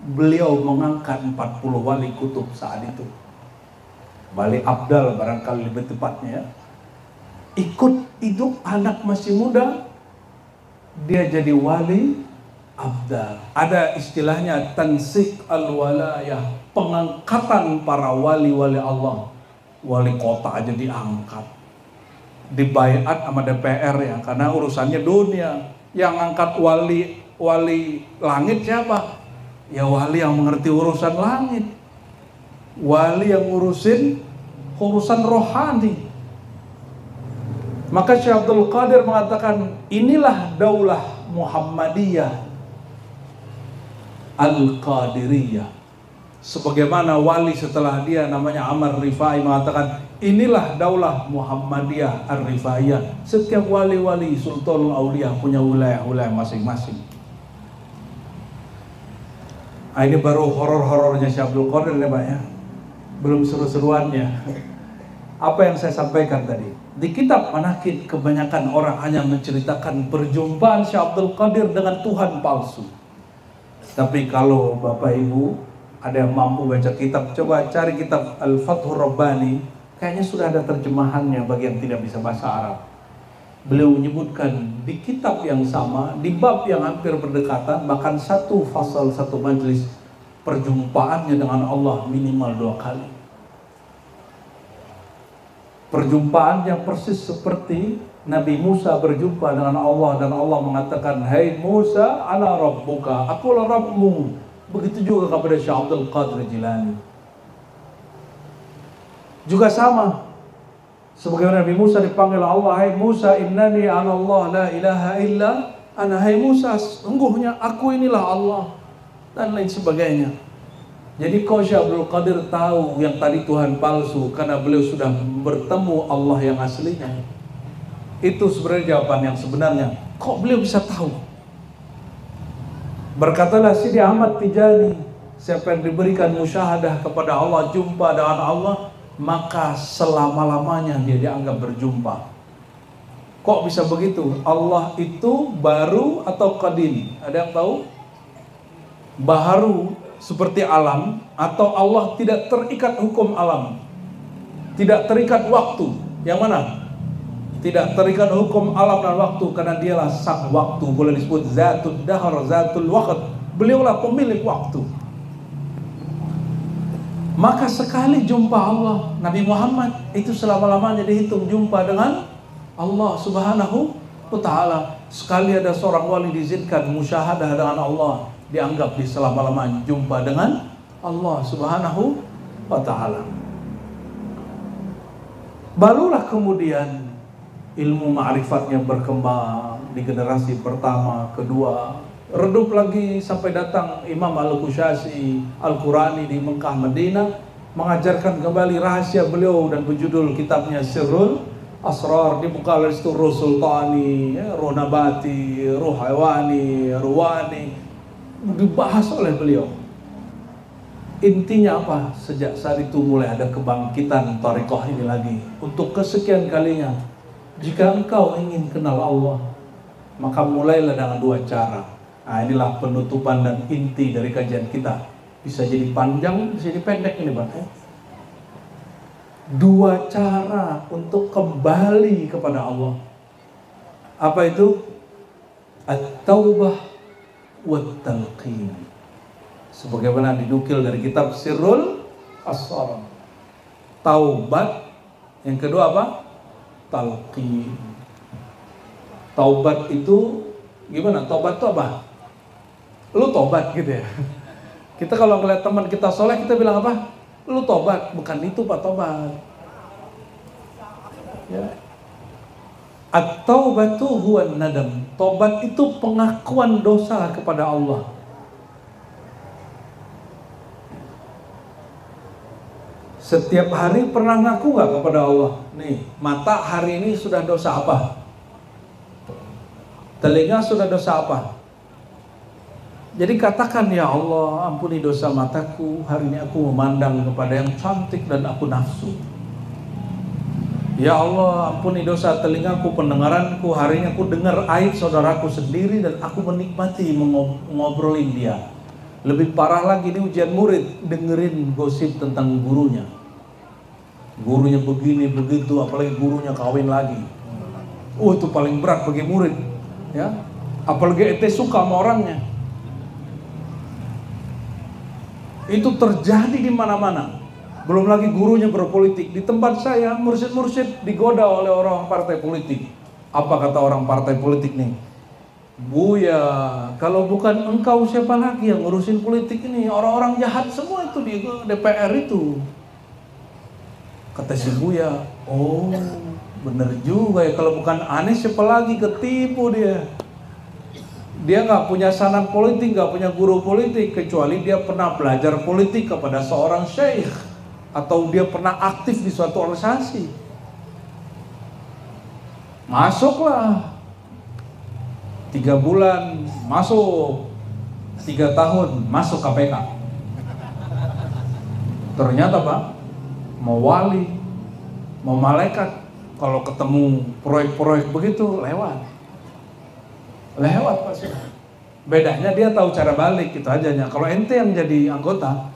Speaker 1: beliau mengangkat 40 wali kutub saat itu. Wali Abdal barangkali lebih tepatnya. Ikut itu anak masih muda, dia jadi wali Abdal. Ada istilahnya tansik al-walayah, pengangkatan para wali-wali Allah. Wali kota aja diangkat, dibaiat sama DPR ya, karena urusannya dunia. Yang angkat wali langit siapa? Ya wali yang mengerti urusan langit, wali yang ngurusin urusan rohani. Maka Syekh Abdul Qadir mengatakan inilah daulah Muhammadiyah Al-Qadiriyah. Sebagaimana wali setelah dia namanya Amr Rifai mengatakan inilah daulah Muhammadiyah Ar-Rifaiyah. Setiap wali-wali Sultanul Aulia punya wilayah-wilayah masing-masing. Ini baru horor-horornya Syekh Abdul Qadir ya Pak ya. Belum seru-seruannya. Apa yang saya sampaikan tadi. Di kitab Manaqib kebanyakan orang hanya menceritakan perjumpaan Syekh Abdul Qadir dengan Tuhan palsu. Tapi kalau Bapak Ibu ada yang mampu baca kitab, coba cari kitab Al-Fathur Rabbani. Kayaknya sudah ada terjemahannya bagi yang tidak bisa bahasa Arab. Beliau menyebutkan di kitab yang sama, di bab yang hampir berdekatan, bahkan satu fasal, satu majlis, perjumpaannya dengan Allah minimal 2 kali. Perjumpaan yang persis seperti Nabi Musa berjumpa dengan Allah dan Allah mengatakan, "Hai Musa, ana rabbuka, akulah Rabbmu." Begitu juga kepada Syekh Abdul Qadir Jilani. Juga sama. Sebagaimana Nabi Musa dipanggil Allah, "Hai Musa, innani ana Allah la ilaha illa ana." Hai Musa, sungguhnya aku inilah Allah, dan lain sebagainya. Jadi kau Syekh Abdul Qadir tahu yang tadi Tuhan palsu karena beliau sudah bertemu Allah yang aslinya. Itu sebenarnya jawaban yang sebenarnya. Kok beliau bisa tahu? Berkatalah Sidi Ahmad Tijani, siapa yang diberikan musyahadah kepada Allah, jumpa dengan Allah, maka selama-lamanya dia dianggap berjumpa. Kok bisa begitu? Allah itu baru atau qadim? Ada yang tahu? Baharu seperti alam, atau Allah tidak terikat hukum alam, tidak terikat waktu. Yang mana? Tidak terikat hukum alam dan waktu, karena dialah sang waktu. Boleh disebut zatul dahr, zatul waqt. Beliaulah pemilik waktu. Maka sekali jumpa Allah, Nabi Muhammad itu selama-lamanya dihitung jumpa dengan Allah Subhanahu wa ta'ala. Sekali ada seorang wali diizinkan musyahadah dengan Allah, dianggap di selama-lamanya jumpa dengan Allah Subhanahu wa ta'ala. Barulah kemudian ilmu ma'rifatnya berkembang di generasi pertama, kedua, redup lagi sampai datang Imam Al-Qushasi Al-Qurani di Mekah Madinah, mengajarkan kembali rahasia beliau dan berjudul kitabnya Sirrul Asrar, dibuka oleh situ Ruh Sultani, Ruh Nabati, Ruh Haiwani, Ruwani, dibahas oleh beliau. Intinya apa? Sejak saat itu mulai ada kebangkitan thariqah ini lagi untuk kesekian kalinya. Jika engkau ingin kenal Allah, maka mulailah dengan dua cara. Nah, inilah penutupan dan inti dari kajian kita. Bisa jadi panjang, bisa jadi pendek ini, Bang. Dua cara untuk kembali kepada Allah. Apa itu? At-taubah wa talqin. Sebagaimana dinukil dari kitab Sirrul Asrar. Taubat. Yang kedua apa? Talqin. Taubat itu gimana? Taubat itu apa? Lu tobat gitu ya. Kita kalau ngeliat teman kita soleh, kita bilang apa? Lu tobat. Bukan itu Pak tobat. Ya. At-taubatu huwa nadam. Tobat itu pengakuan dosa kepada Allah. Setiap hari pernah ngaku gak kepada Allah? Nih, mata hari ini sudah dosa apa? Telinga sudah dosa apa? Jadi katakan, ya Allah, ampuni dosa mataku. Hari ini aku memandang kepada yang cantik dan aku nafsu. Ya Allah, ampuni dosa telingaku, pendengaranku. Hari ini aku dengar aib saudaraku sendiri dan aku menikmati ngobrolin dia. Lebih parah lagi, ini ujian murid, dengerin gosip tentang gurunya. Gurunya begini, begitu, apalagi gurunya kawin lagi. Oh, itu paling berat bagi murid. Ya, apalagi ente suka sama orangnya. Itu terjadi di mana-mana. Belum lagi gurunya berpolitik. Di tempat saya, mursyid-mursyid digoda oleh orang partai politik. Apa kata orang partai politik nih? Buya, kalau bukan engkau siapa lagi yang ngurusin politik ini? Orang-orang jahat semua itu di DPR itu. Kata si Buya, oh bener juga ya, kalau bukan Anies siapa lagi, ketipu dia. Dia nggak punya sanad politik, nggak punya guru politik, kecuali dia pernah belajar politik kepada seorang syekh, atau dia pernah aktif di suatu organisasi. Masuklah 3 bulan, masuk 3 tahun, masuk KPK. Ternyata Pak, mau wali, mau malaikat, kalau ketemu proyek-proyek begitu lewat pasti. Bedanya dia tahu cara balik gitu aja. Kalau ente yang jadi anggota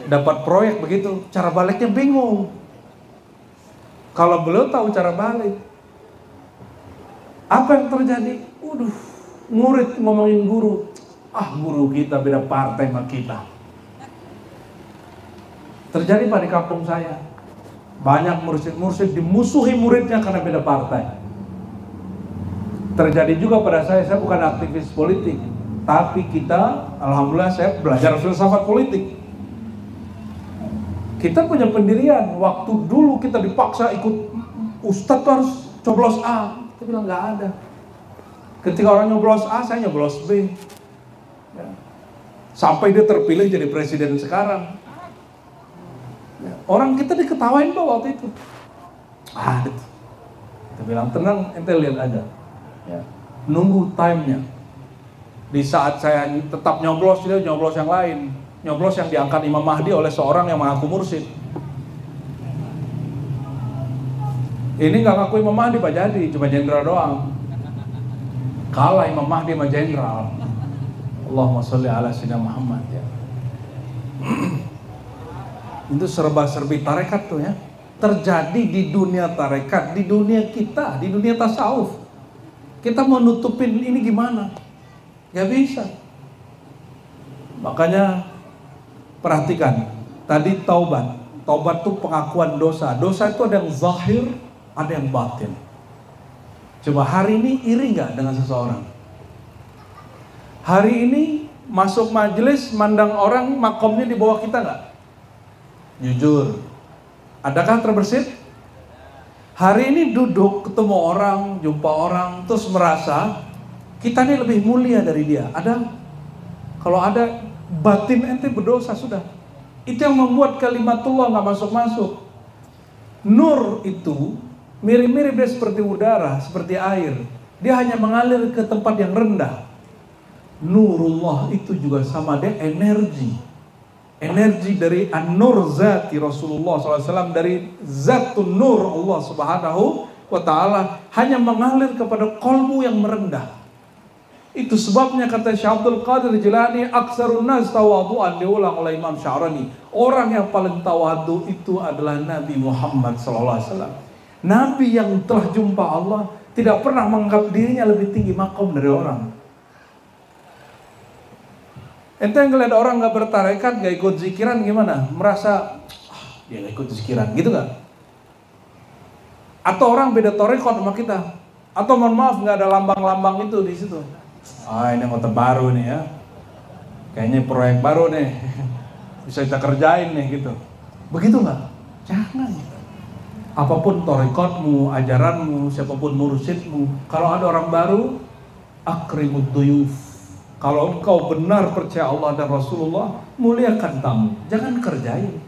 Speaker 1: dapat proyek begitu, cara baliknya bingung. Kalau beliau tahu cara balik, apa yang terjadi? Murid ngomongin guru, guru kita beda partai sama kita. Terjadi Pak di kampung saya, banyak mursyid dimusuhi muridnya karena beda partai. Terjadi juga pada saya bukan aktivis politik, tapi kita, alhamdulillah saya belajar filsafat politik. Kita punya pendirian. Waktu dulu kita dipaksa ikut ustadz harus coblos A, kita bilang nggak ada. Ketika orang nyoblos A, saya nyoblos B. Ya. Sampai dia terpilih jadi presiden sekarang. Ya. Orang kita diketawain Pak waktu itu. Kita bilang tenang, ente lihat aja. Ya. Nunggu time-nya. Di saat saya tetap nyoblos, dia nyoblos yang lain. Nyoblos yang diangkat Imam Mahdi oleh seorang yang mengaku mursyid. Ini gak ngaku Imam Mahdi Pak Jadi, cuma jenderal doang. Kalah Imam Mahdi sama jenderal. Allahumma sholli ala sayyidina Muhammad ya. Itu serba-serbi tarekat tuh ya. Terjadi di dunia tarekat, di dunia kita, di dunia tasawuf. Kita mau nutupin ini gimana? Gak bisa. Makanya perhatikan, Tadi taubat. Taubat itu pengakuan dosa. Dosa itu ada yang zahir, ada yang batin. Coba hari ini iri nggak dengan seseorang? Hari ini masuk majelis, mandang orang makomnya di bawah kita nggak? Jujur. Adakah terbersit? Hari ini duduk, ketemu orang, jumpa orang, terus merasa kita ini lebih mulia dari dia. Ada? Kalau ada, batin ente berdosa sudah. Itu yang membuat kalimatullah nggak masuk-masuk. Nur itu mirip-mirip dia seperti udara, seperti air. Dia hanya mengalir ke tempat yang rendah. Nurullah itu juga sama, dia energi. Energi dari an-nur zati Rasulullah SAW, dari zatun nur Allah Subhanahu wa ta'ala, hanya mengalir kepada qalbu yang merendah. Itu sebabnya kata Syekh Abdul Qadir Jilani, aksarun nas tawadu'an, diulang oleh Imam Sya'rani. Orang yang paling tawadu itu adalah Nabi Muhammad SAW. Nabi yang telah jumpa Allah tidak pernah menganggap dirinya lebih tinggi makom dari orang. Ente yang ngeliat orang gak bertarekat, gak ikut zikiran gimana? Merasa dia gak ikut zikiran, gitu gak? Atau orang beda tarekat sama kita? Atau mohon maaf gak ada lambang-lambang itu di situ? Ini motor baru nih ya, kayaknya proyek baru nih, bisa kita kerjain nih gitu. Begitu nggak? Jangan. Apapun tarekatmu, ajaranmu, siapapun mursyidmu, kalau ada orang baru, akrimud duyuf. Kalau engkau benar percaya Allah dan Rasulullah, muliakan tamu, jangan kerjain.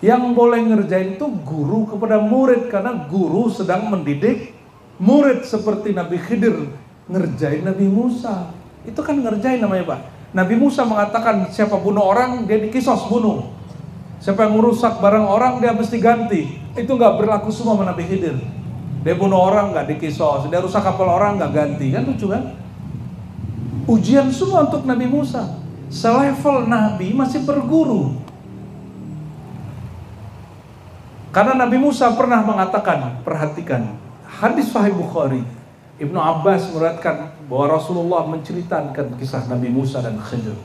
Speaker 1: Yang boleh ngerjain itu guru kepada murid, karena guru sedang mendidik murid, seperti Nabi Khidir ngerjain Nabi Musa. Itu kan ngerjain namanya Pak. Nabi Musa mengatakan siapa bunuh orang dia dikisos bunuh. Siapa yang merusak barang orang dia mesti ganti. Itu gak berlaku semua sama Nabi Khidir. Dia bunuh orang gak dikisos, dia rusak kapal orang gak ganti. Kan lucu kan? Ujian semua untuk Nabi Musa. Selevel Nabi masih berguru. Karena Nabi Musa pernah mengatakan, perhatikan hadis Sahih Bukhari, Ibnu Abbas meriwayatkan bahwa Rasulullah menceritakan kisah Nabi Musa dan Khidir.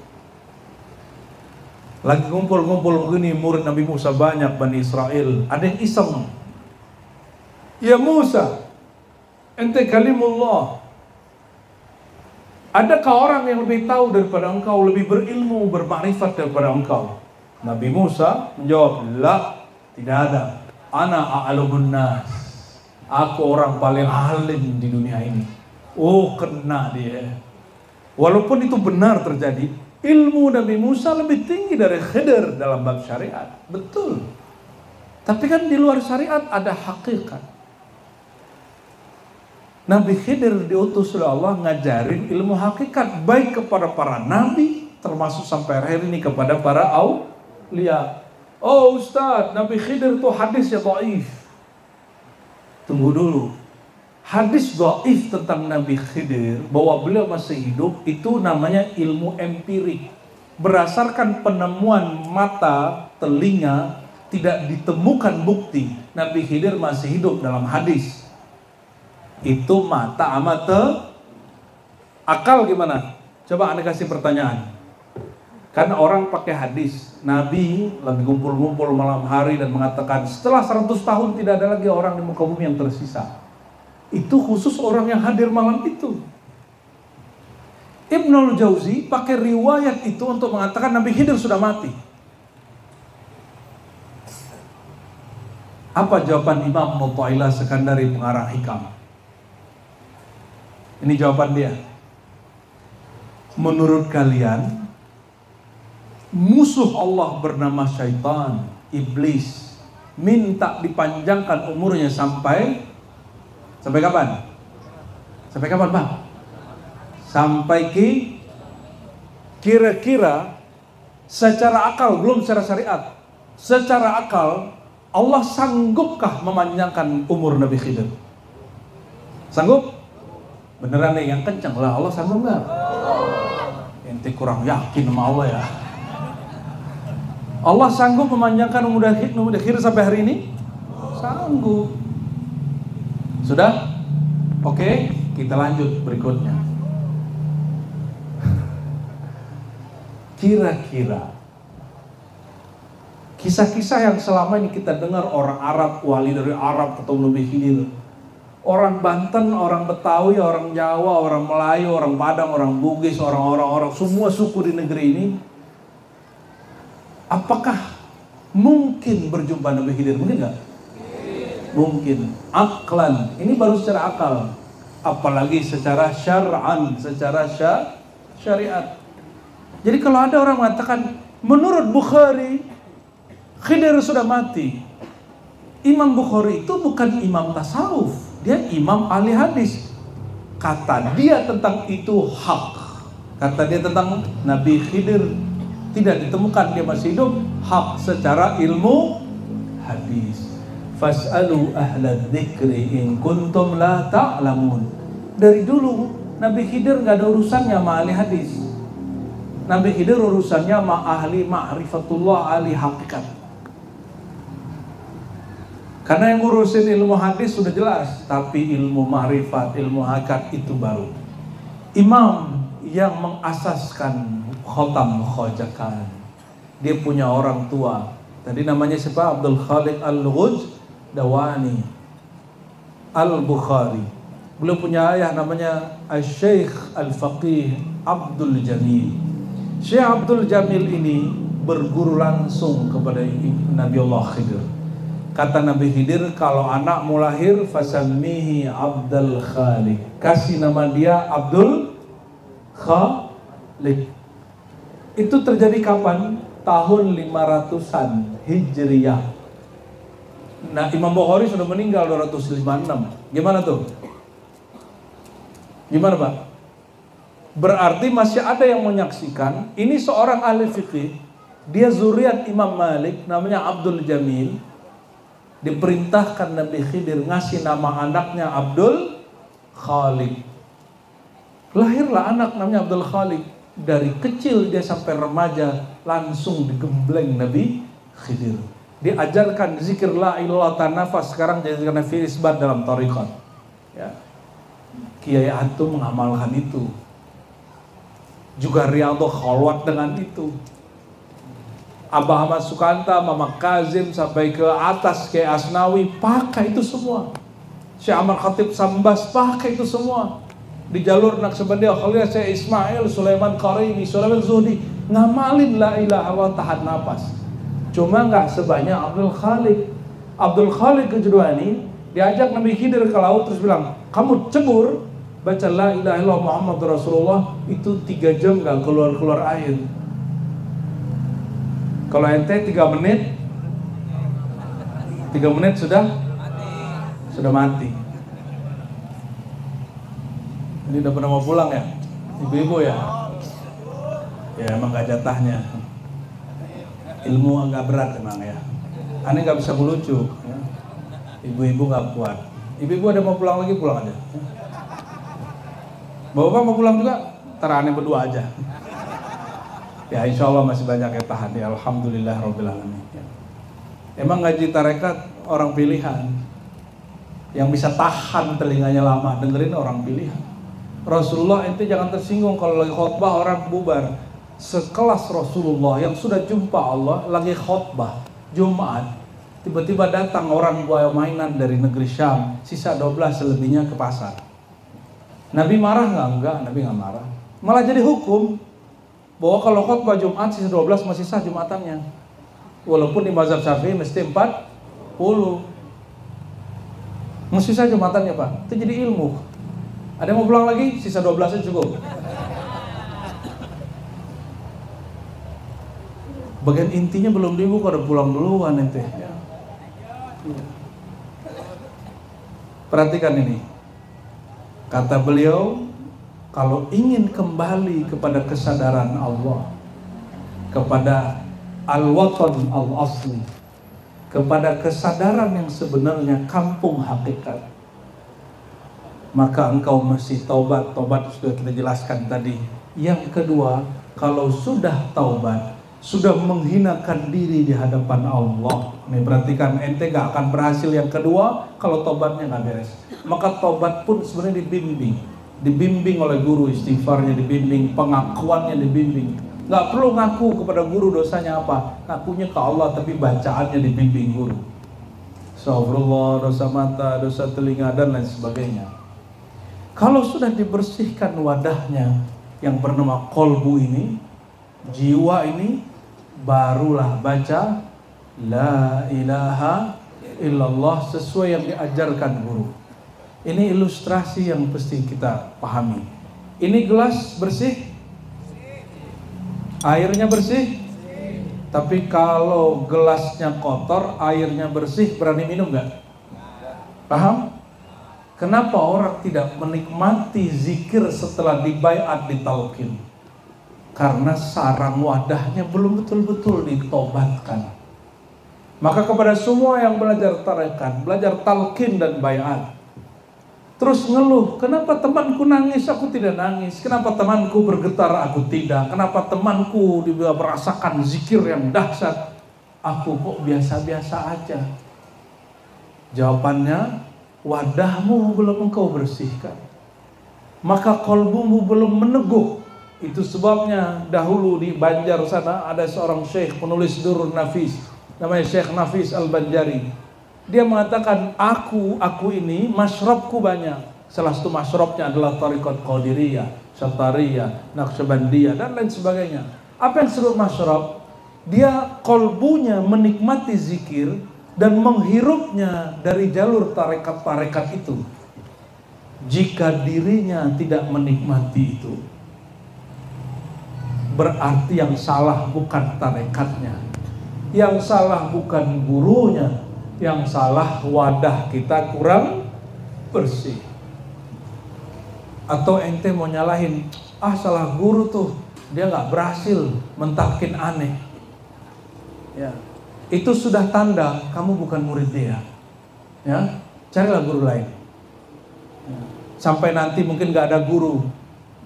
Speaker 1: Lagi ngumpul-ngumpul begini murid Nabi Musa banyak, Bani Israel. Ada yang iseng. Ya Musa, ente kalimullah. Adakah orang yang lebih tahu daripada engkau, lebih berilmu, bermakrifat daripada engkau? Nabi Musa menjawab, la, tidak ada. Ana a'lamun nas. Aku orang paling alim di dunia ini. Oh, kena dia. Walaupun itu benar terjadi, ilmu Nabi Musa lebih tinggi dari Khidir dalam bab syariat. Betul. Tapi kan di luar syariat ada hakikat. Nabi Khidir diutus oleh Allah ngajarin ilmu hakikat, baik kepada para nabi, termasuk sampai akhir ini kepada para aulia. Oh Ustaz, Nabi Khidir itu hadisnya dhaif. Tunggu dulu. Hadis dhaif tentang Nabi Khidir bahwa beliau masih hidup itu namanya ilmu empirik. Berdasarkan penemuan mata, telinga, tidak ditemukan bukti Nabi Khidir masih hidup dalam hadis. Itu mata amata. Akal gimana? Coba Anda kasih pertanyaan. Karena orang pakai hadis, Nabi lagi ngumpul-ngumpul malam hari dan mengatakan setelah 100 tahun tidak ada lagi orang di muka bumi yang tersisa. Itu khusus orang yang hadir malam itu. Ibnul Jauzi pakai riwayat itu untuk mengatakan Nabi Khidir sudah mati. Apa jawaban Imam Mu'ta'ilah Sekandari pengarang Hikam? Ini jawaban dia. Menurut kalian, musuh Allah bernama syaitan, iblis, minta dipanjangkan umurnya sampai kapan? Sampai kapan, Bang? Sampai kira-kira secara akal, belum secara syariat. Secara akal, Allah sanggupkah memanjangkan umur Nabi Khidir? Sanggup? Beneran nih, yang kencang lah, Allah sanggup nggak? Ente kurang yakin sama Allah ya. Allah sanggup memanjangkan umur Nabi Khidir sampai hari ini? Sanggup. Sudah? Oke, kita lanjut berikutnya. Kira-kira Kisah-kisah yang selama ini kita dengar, orang Arab, wali dari Arab ketemu Nabi Khidir. Orang Banten, orang Betawi, orang Jawa, orang Melayu, orang Padang, orang Bugis, orang semua suku di negeri ini, apakah mungkin berjumpa Nabi Khidir? Mungkin nggak? Mungkin. Aklan, ini baru secara akal, apalagi secara syar'an, secara syariat. Jadi kalau ada orang mengatakan menurut Bukhari Khidir sudah mati, Imam Bukhari itu bukan imam tasawuf, dia imam ahli hadis. Kata dia tentang itu hak. Kata dia tentang Nabi Khidir tidak ditemukan dia masih hidup, hak secara ilmu hadis. Fas'alu ahla dzikri in kuntum la ta'lamun. Dari dulu Nabi Khidir nggak ada urusannya sama ahli hadis. Nabi Khidir urusannya sama ahli ma'rifatullah, ahli hakikat. Karena yang ngurusin ilmu hadis sudah jelas, tapi ilmu ma'rifat, ilmu hakikat itu baru. Imam yang mengasaskan khotam khojakan, dia punya orang tua. Tadi namanya siapa? Abdul Khaliq Al-Ghujdawani Al-Bukhari. Beliau punya ayah namanya Al-Syekh Al-Faqih Abdul Jamil. Syekh Abdul Jamil ini berguru langsung kepada Nabi Allah Khidir. Kata Nabi Khidir, kalau anak mau lahir, fasammihi Abdul Khaliq, kasih nama dia Abdul Khaliq. Itu terjadi kapan? Tahun 500-an Hijriyah. Nah, Imam Bukhari sudah meninggal 256. Gimana tuh? Gimana Pak? Berarti masih ada yang menyaksikan. Ini seorang ahli fikih, dia zuriat Imam Malik, namanya Abdul Jamil. Diperintahkan Nabi Khidir ngasih nama anaknya Abdul Khaliq. Lahirlah anak namanya Abdul Khaliq. Dari kecil dia sampai remaja langsung digembleng Nabi Khidir. Diajarkan zikir la ilaha illallah tanafas, sekarang jadikan isbat dalam thariqat. Ya. Kiai antum mengamalkan itu. Juga Riyadhah khalwat dengan itu. Abah Ahmad Sukanta, Mama Kazim sampai ke atas ke Asnawi pakai itu semua. Syekh Ahmad Khatib Sambas pakai itu semua. Di jalur Naqsabandiyah Khalil Syekh Ismail, Sulaiman Qarimi, Sulaiman Zuhdi ngamalin la ilaha illallah tahan napas. Cuma nggak sebanyak Abdul Khaliq. Abdul Khaliq Al-Ghujdawani diajak Nabi Khidir ke laut terus bilang, kamu cebur baca la ilaha illallah Muhammad Rasulullah, itu 3 jam nggak keluar air. Kalau ente 3 menit sudah mati. Ini udah pernah mau pulang ya? Ibu-ibu ya? Ya emang gak jatahnya. Ilmu agak berat emang ya. Aneh gak bisa melucu ya. Ibu-ibu gak kuat. Ibu-ibu ada mau pulang lagi, pulang aja. Bapak mau pulang juga? Ntar aneh berdua aja. Ya insya Allah masih banyak yang tahan ya. Alhamdulillah Rabbil Alamin ya. Emang ngaji tarekat orang pilihan. Yang bisa tahan telinganya lama dengerin orang pilihan. Rasulullah ente jangan tersinggung kalau lagi khutbah orang bubar. Sekelas Rasulullah yang sudah jumpa Allah lagi khutbah Jumat, tiba-tiba datang orang bawa mainan dari negeri Syam, sisa 12 selebihnya ke pasar. Nabi marah nggak? Enggak, Nabi nggak marah. Malah jadi hukum bahwa kalau khutbah Jumat sisa 12 masih sah Jumatannya. Walaupun di mazhab Syafi'i mesti 40. Mesti sah Jumatannya Pak. Itu jadi ilmu. Ada yang mau pulang lagi? Sisa 12 aja cukup. Bagian intinya belum dibuka, udah pulang duluan ente. Perhatikan ini. Kata beliau, kalau ingin kembali kepada kesadaran Allah, kepada al-watan al-asli, kepada kesadaran yang sebenarnya kampung hakikat, maka engkau mesti taubat. Taubat sudah kita jelaskan tadi. Yang kedua, kalau sudah taubat, sudah menghinakan diri di hadapan Allah. Nih perhatikan, ente gak akan berhasil yang kedua kalau taubatnya gak beres. Maka taubat pun sebenarnya dibimbing oleh guru, istighfarnya dibimbing, pengakuannya dibimbing. Nggak perlu ngaku kepada guru dosanya apa. Ngakunya ke Allah tapi bacaannya dibimbing guru. Astagfirullah, dosa mata, dosa telinga, dan lain sebagainya. Kalau sudah dibersihkan wadahnya yang bernama kolbu ini, jiwa ini, barulah baca La ilaha illallah sesuai yang diajarkan guru. Ini ilustrasi yang mesti kita pahami. Ini gelas bersih? Airnya bersih? Tapi kalau gelasnya kotor, airnya bersih, berani minum nggak? Paham? Kenapa orang tidak menikmati zikir setelah dibaiat ditalqin? Karena sarang wadahnya belum betul-betul ditobatkan. Maka kepada semua yang belajar tarekat, belajar talqin dan baiat, terus ngeluh, kenapa temanku nangis, aku tidak nangis? Kenapa temanku bergetar, aku tidak? Kenapa temanku merasakan zikir yang dahsyat, aku kok biasa-biasa aja? Jawabannya, wadahmu belum engkau bersihkan, maka kolbumu belum meneguh. Itu sebabnya dahulu di Banjar sana ada seorang syekh penulis Durrun Nafis, namanya Syekh Nafis Al-Banjari. Dia mengatakan, aku ini masyrabku banyak. Salah satu masyrabnya adalah Tariqat Qadiriyah, Syatariyah, Naqsyabandiyah, dan lain sebagainya. Apa yang disebut masyrab? Dia kolbunya menikmati zikir dan menghirupnya dari jalur tarekat-tarekat itu. Jika dirinya tidak menikmati itu, berarti yang salah bukan tarekatnya, yang salah bukan gurunya, yang salah wadah kita kurang bersih. Atau ente mau nyalahin, salah guru tuh, dia nggak berhasil mentalkin aneh. Ya, itu sudah tanda kamu bukan murid dia. Ya, carilah guru lain. Ya. Sampai nanti mungkin nggak ada guru,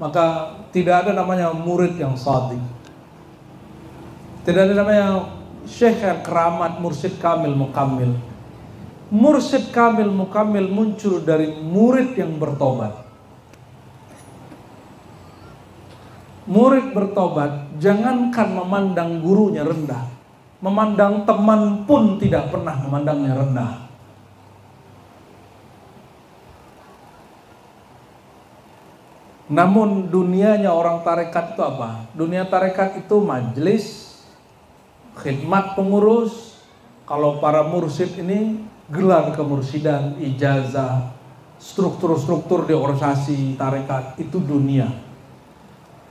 Speaker 1: maka tidak ada namanya murid yang shadiq. Tidak ada namanya syekh yang keramat, mursyid kamil mukammil. Mursyid kamil mukammil muncul dari murid yang bertobat. Murid bertobat jangankan memandang gurunya rendah, memandang teman pun tidak pernah memandangnya rendah. Namun dunianya orang tarekat itu apa? Dunia tarekat itu majelis, khidmat pengurus. Kalau para mursyid ini gelar kemursidan, ijazah, struktur-struktur di organisasi tarekat, itu dunia.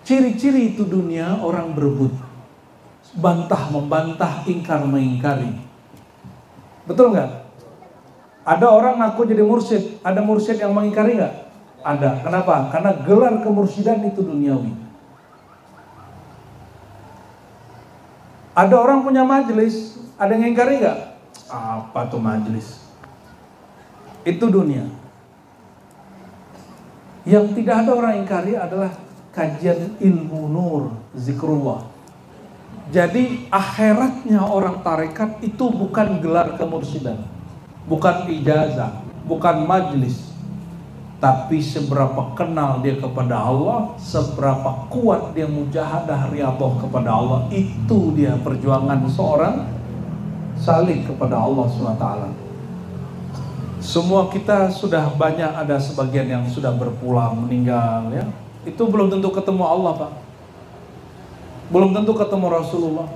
Speaker 1: Ciri-ciri itu dunia, orang berebut, bantah membantah, ingkar mengingkari. Betul nggak? Ada orang ngaku jadi mursyid, ada mursyid yang mengingkari nggak? Ada. Kenapa? Karena gelar kemursidan itu duniawi. Ada orang punya majelis, ada yang ngingkari nggak? Apa tuh majelis? Itu dunia. Yang tidak ada orang ingkari adalah kajian ilmu nur, zikrullah. Jadi akhiratnya orang tarekat itu bukan gelar kemursidan, bukan ijazah, bukan majelis, tapi seberapa kenal dia kepada Allah, seberapa kuat dia mujahadah riyadhah kepada Allah. Itu dia perjuangan seorang salik kepada Allah SWT. Semua kita sudah banyak, ada sebagian yang sudah berpulang, meninggal ya. Itu belum tentu ketemu Allah, Pak. Belum tentu ketemu Rasulullah.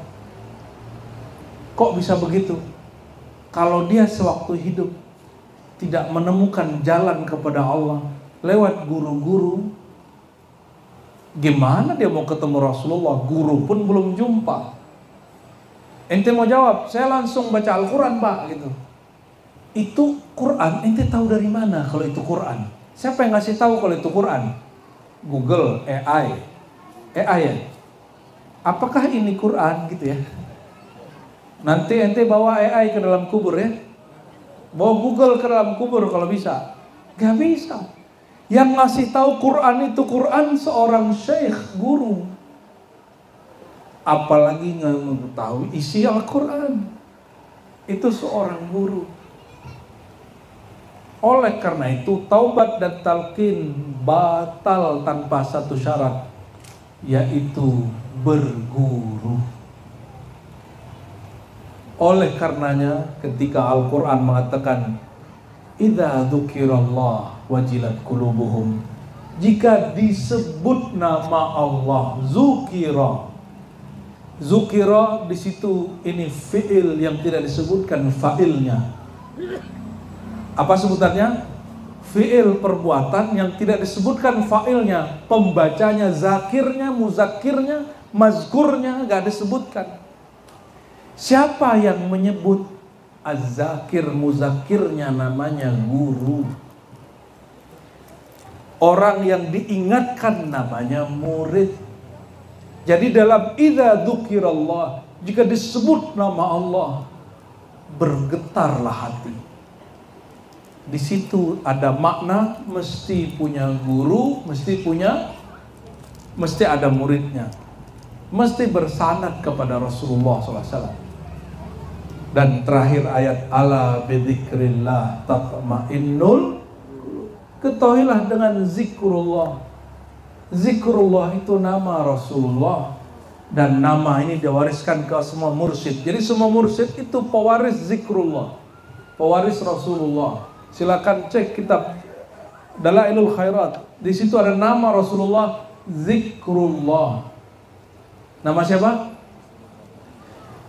Speaker 1: Kok bisa begitu? Kalau dia sewaktu hidup tidak menemukan jalan kepada Allah lewat guru-guru, gimana dia mau ketemu Rasulullah? Guru pun belum jumpa. Ente mau jawab, saya langsung baca Al-Quran, Pak, gitu. Itu Quran, ente tahu dari mana kalau itu Quran? Siapa yang ngasih tahu kalau itu Quran? Google, AI ya. Apakah ini Quran gitu ya? Nanti ente bawa AI ke dalam kubur ya. Bawa Google ke dalam kubur kalau bisa. Gak bisa. Yang ngasih tahu Quran itu Quran seorang syekh, guru. Apalagi nggak mengetahui isi Al-Quran. Itu seorang guru. Oleh karena itu taubat dan talqin batal tanpa satu syarat, yaitu berguru. Oleh karenanya ketika Al-Quran mengatakan idza dzukirallah wajilat qulubuhum, jika disebut nama Allah, zukira di situ ini fiil yang tidak disebutkan fa'ilnya. Apa sebutannya? Fiil perbuatan yang tidak disebutkan fa'ilnya. Pembacanya, zakirnya, muzakirnya, mazkurnya gak disebutkan. Siapa yang menyebut az-zakir, muzakirnya namanya guru. Orang yang diingatkan namanya murid. Jadi dalam idza dzukirallah, jika disebut nama Allah, bergetarlah hati. Di situ ada makna mesti punya guru, mesti ada muridnya, mesti bersanad kepada Rasulullah SAW. Dan terakhir ayat ala bidzikrillah tatma'innul, ketahuilah dengan zikrullah. Zikrullah itu nama Rasulullah, dan nama ini diwariskan ke semua mursyid. Jadi semua mursyid itu pewaris zikrullah, pewaris Rasulullah. Silakan cek kitab Dalailul Khairat. Di situ ada nama Rasulullah, zikrullah. Nama siapa?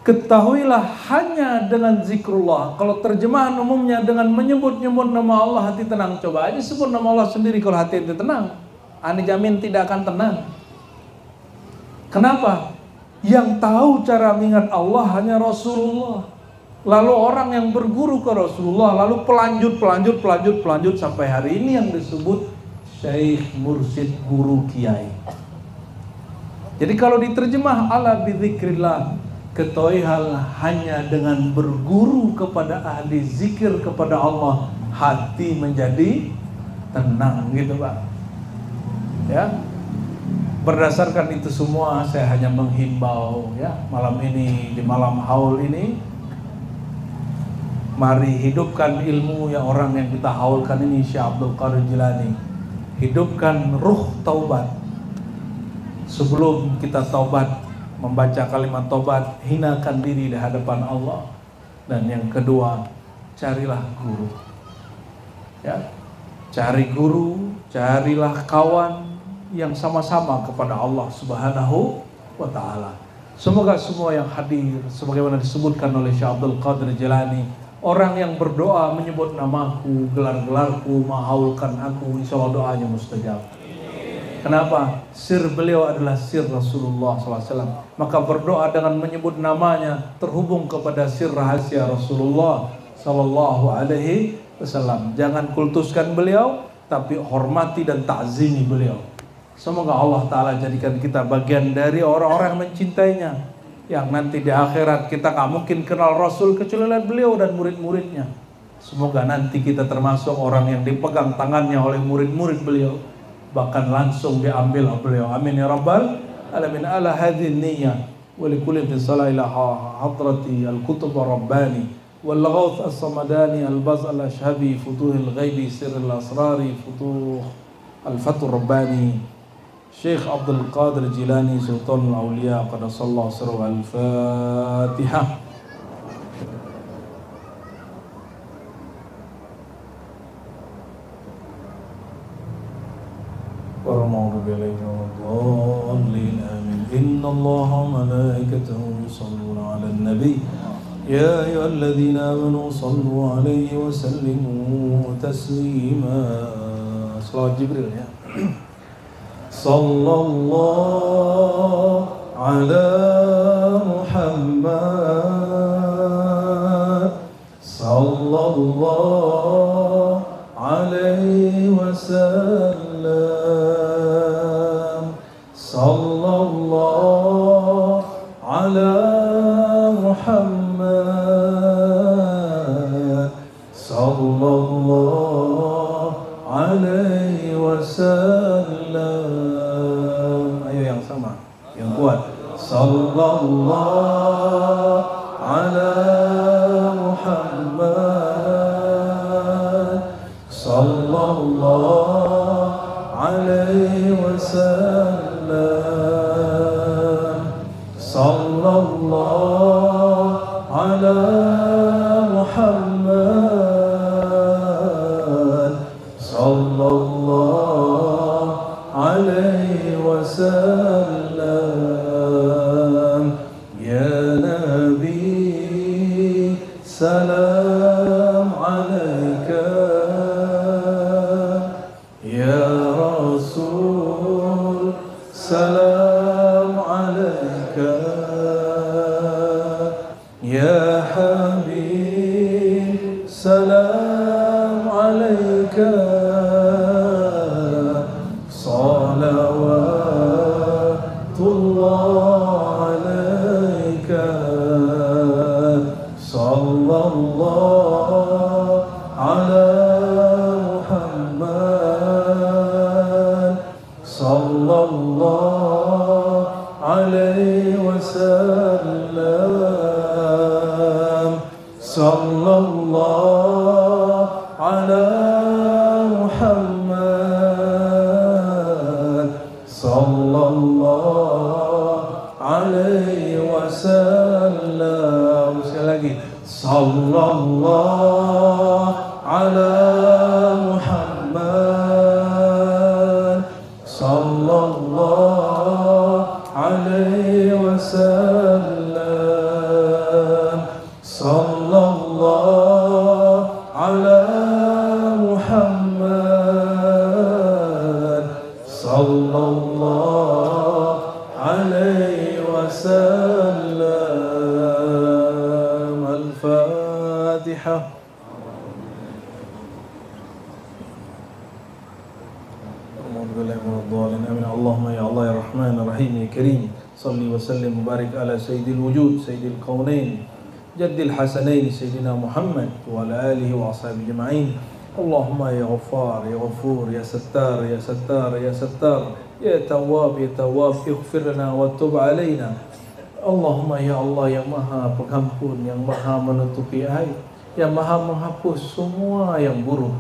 Speaker 1: Ketahuilah hanya dengan zikrullah. Kalau terjemahan umumnya dengan menyebut-nyebut nama Allah hati tenang. Coba aja sebut nama Allah sendiri kalau hati itu tenang. Ani jamin tidak akan tenang. Kenapa? Yang tahu cara mengingat Allah hanya Rasulullah. Lalu orang yang berguru ke Rasulullah, lalu pelanjut sampai hari ini yang disebut syekh, mursyid, guru, kiai. Jadi kalau diterjemah ala bidzikrillah, ketahuilah hanya dengan berguru kepada ahli zikir kepada Allah, hati menjadi tenang, gitu Pak. Ya, berdasarkan itu semua saya hanya menghimbau ya, malam ini di malam haul ini, mari hidupkan ilmu yang orang yang kita haulkan ini, Syekh Abdul Qadir Jilani. Hidupkan ruh taubat. Sebelum kita taubat, membaca kalimat taubat, hinakan diri di hadapan Allah. Dan yang kedua, carilah guru. Ya, cari guru, carilah kawan yang sama-sama kepada Allah Subhanahu wa ta'ala. Semoga semua yang hadir, sebagaimana disebutkan oleh Syekh Abdul Qadir Jilani, orang yang berdoa menyebut namaku, gelar-gelarku, menghaulkan aku, insya Allah doanya mustajab. Kenapa? Sir beliau adalah sir Rasulullah SAW. Maka berdoa dengan menyebut namanya terhubung kepada sir rahasia Rasulullah SAW. Jangan kultuskan beliau, tapi hormati dan ta'zimi beliau. Semoga Allah Ta'ala jadikan kita bagian dari orang-orang yang mencintainya, yang nanti di akhirat kita gak mungkin kenal Rasul kecuali lihat beliau dan murid-muridnya. Semoga nanti kita termasuk orang yang dipegang tangannya oleh murid-murid beliau, bahkan langsung diambil oleh beliau. Amin ya rabbal alamin. Ala hadhihi niyyah wa likulli fisala ila hadrati al-kutub ar-rabbani wal ghawth as-samadani al-baz al-ashhabi futuhil ghaibi sirril asrari futuh al-fatur rabbani Syekh Abdul Qadir Jilani Sultan al-Awliya qaddasallahu sirruhu. Al-Fatihah. Warahmatullahi wabarakatuh. Amin. Innallaha wa malaikatahu yusholluna 'alan nabi. Ya ayyuhalladzina amanu shallu 'alaihi wa sallimu taslima. Salawat Jibril ya. Sallallahu ala Muhammad sallallahu alaihi wasallam. Sallallahu ala Muhammad sallallahu alaihi wasallam. Ayo yang sama, yang kuat. Sallallahu ala Muhammad sallallahu alaihi wasallam. الله على محمد صلى الله عليه وسلم يا نبي سلام عليك يا رسول سلام عليك يا حبيب سلام عليك صلوات الله عليك صلى الله على محمد صلى الله عليه وسلم صلى الله على محمد صلى الله عليه وسلم. Sekali lagi, صلى الله على محمد صلى الله عليه وسلم صلى الله على محمد صلى الله عليه وسلم. الفاتحة. اللهم يا الله يا رحمن الرحيم يا كريم صل وسلم وبارك على سيد الوجود سيد الكونين جد الحسنين سيدنا محمد وعلى آله وأصحابه أجمعين. اللهم يا غفار يا غفور يا ستار يا ستار يا ستار يا تواب يا تواب اغفر لنا وتب علينا. اللهم ya Allah yang maha pengampun, yang maha menutupi aib, yang maha menghapus semua yang buruk.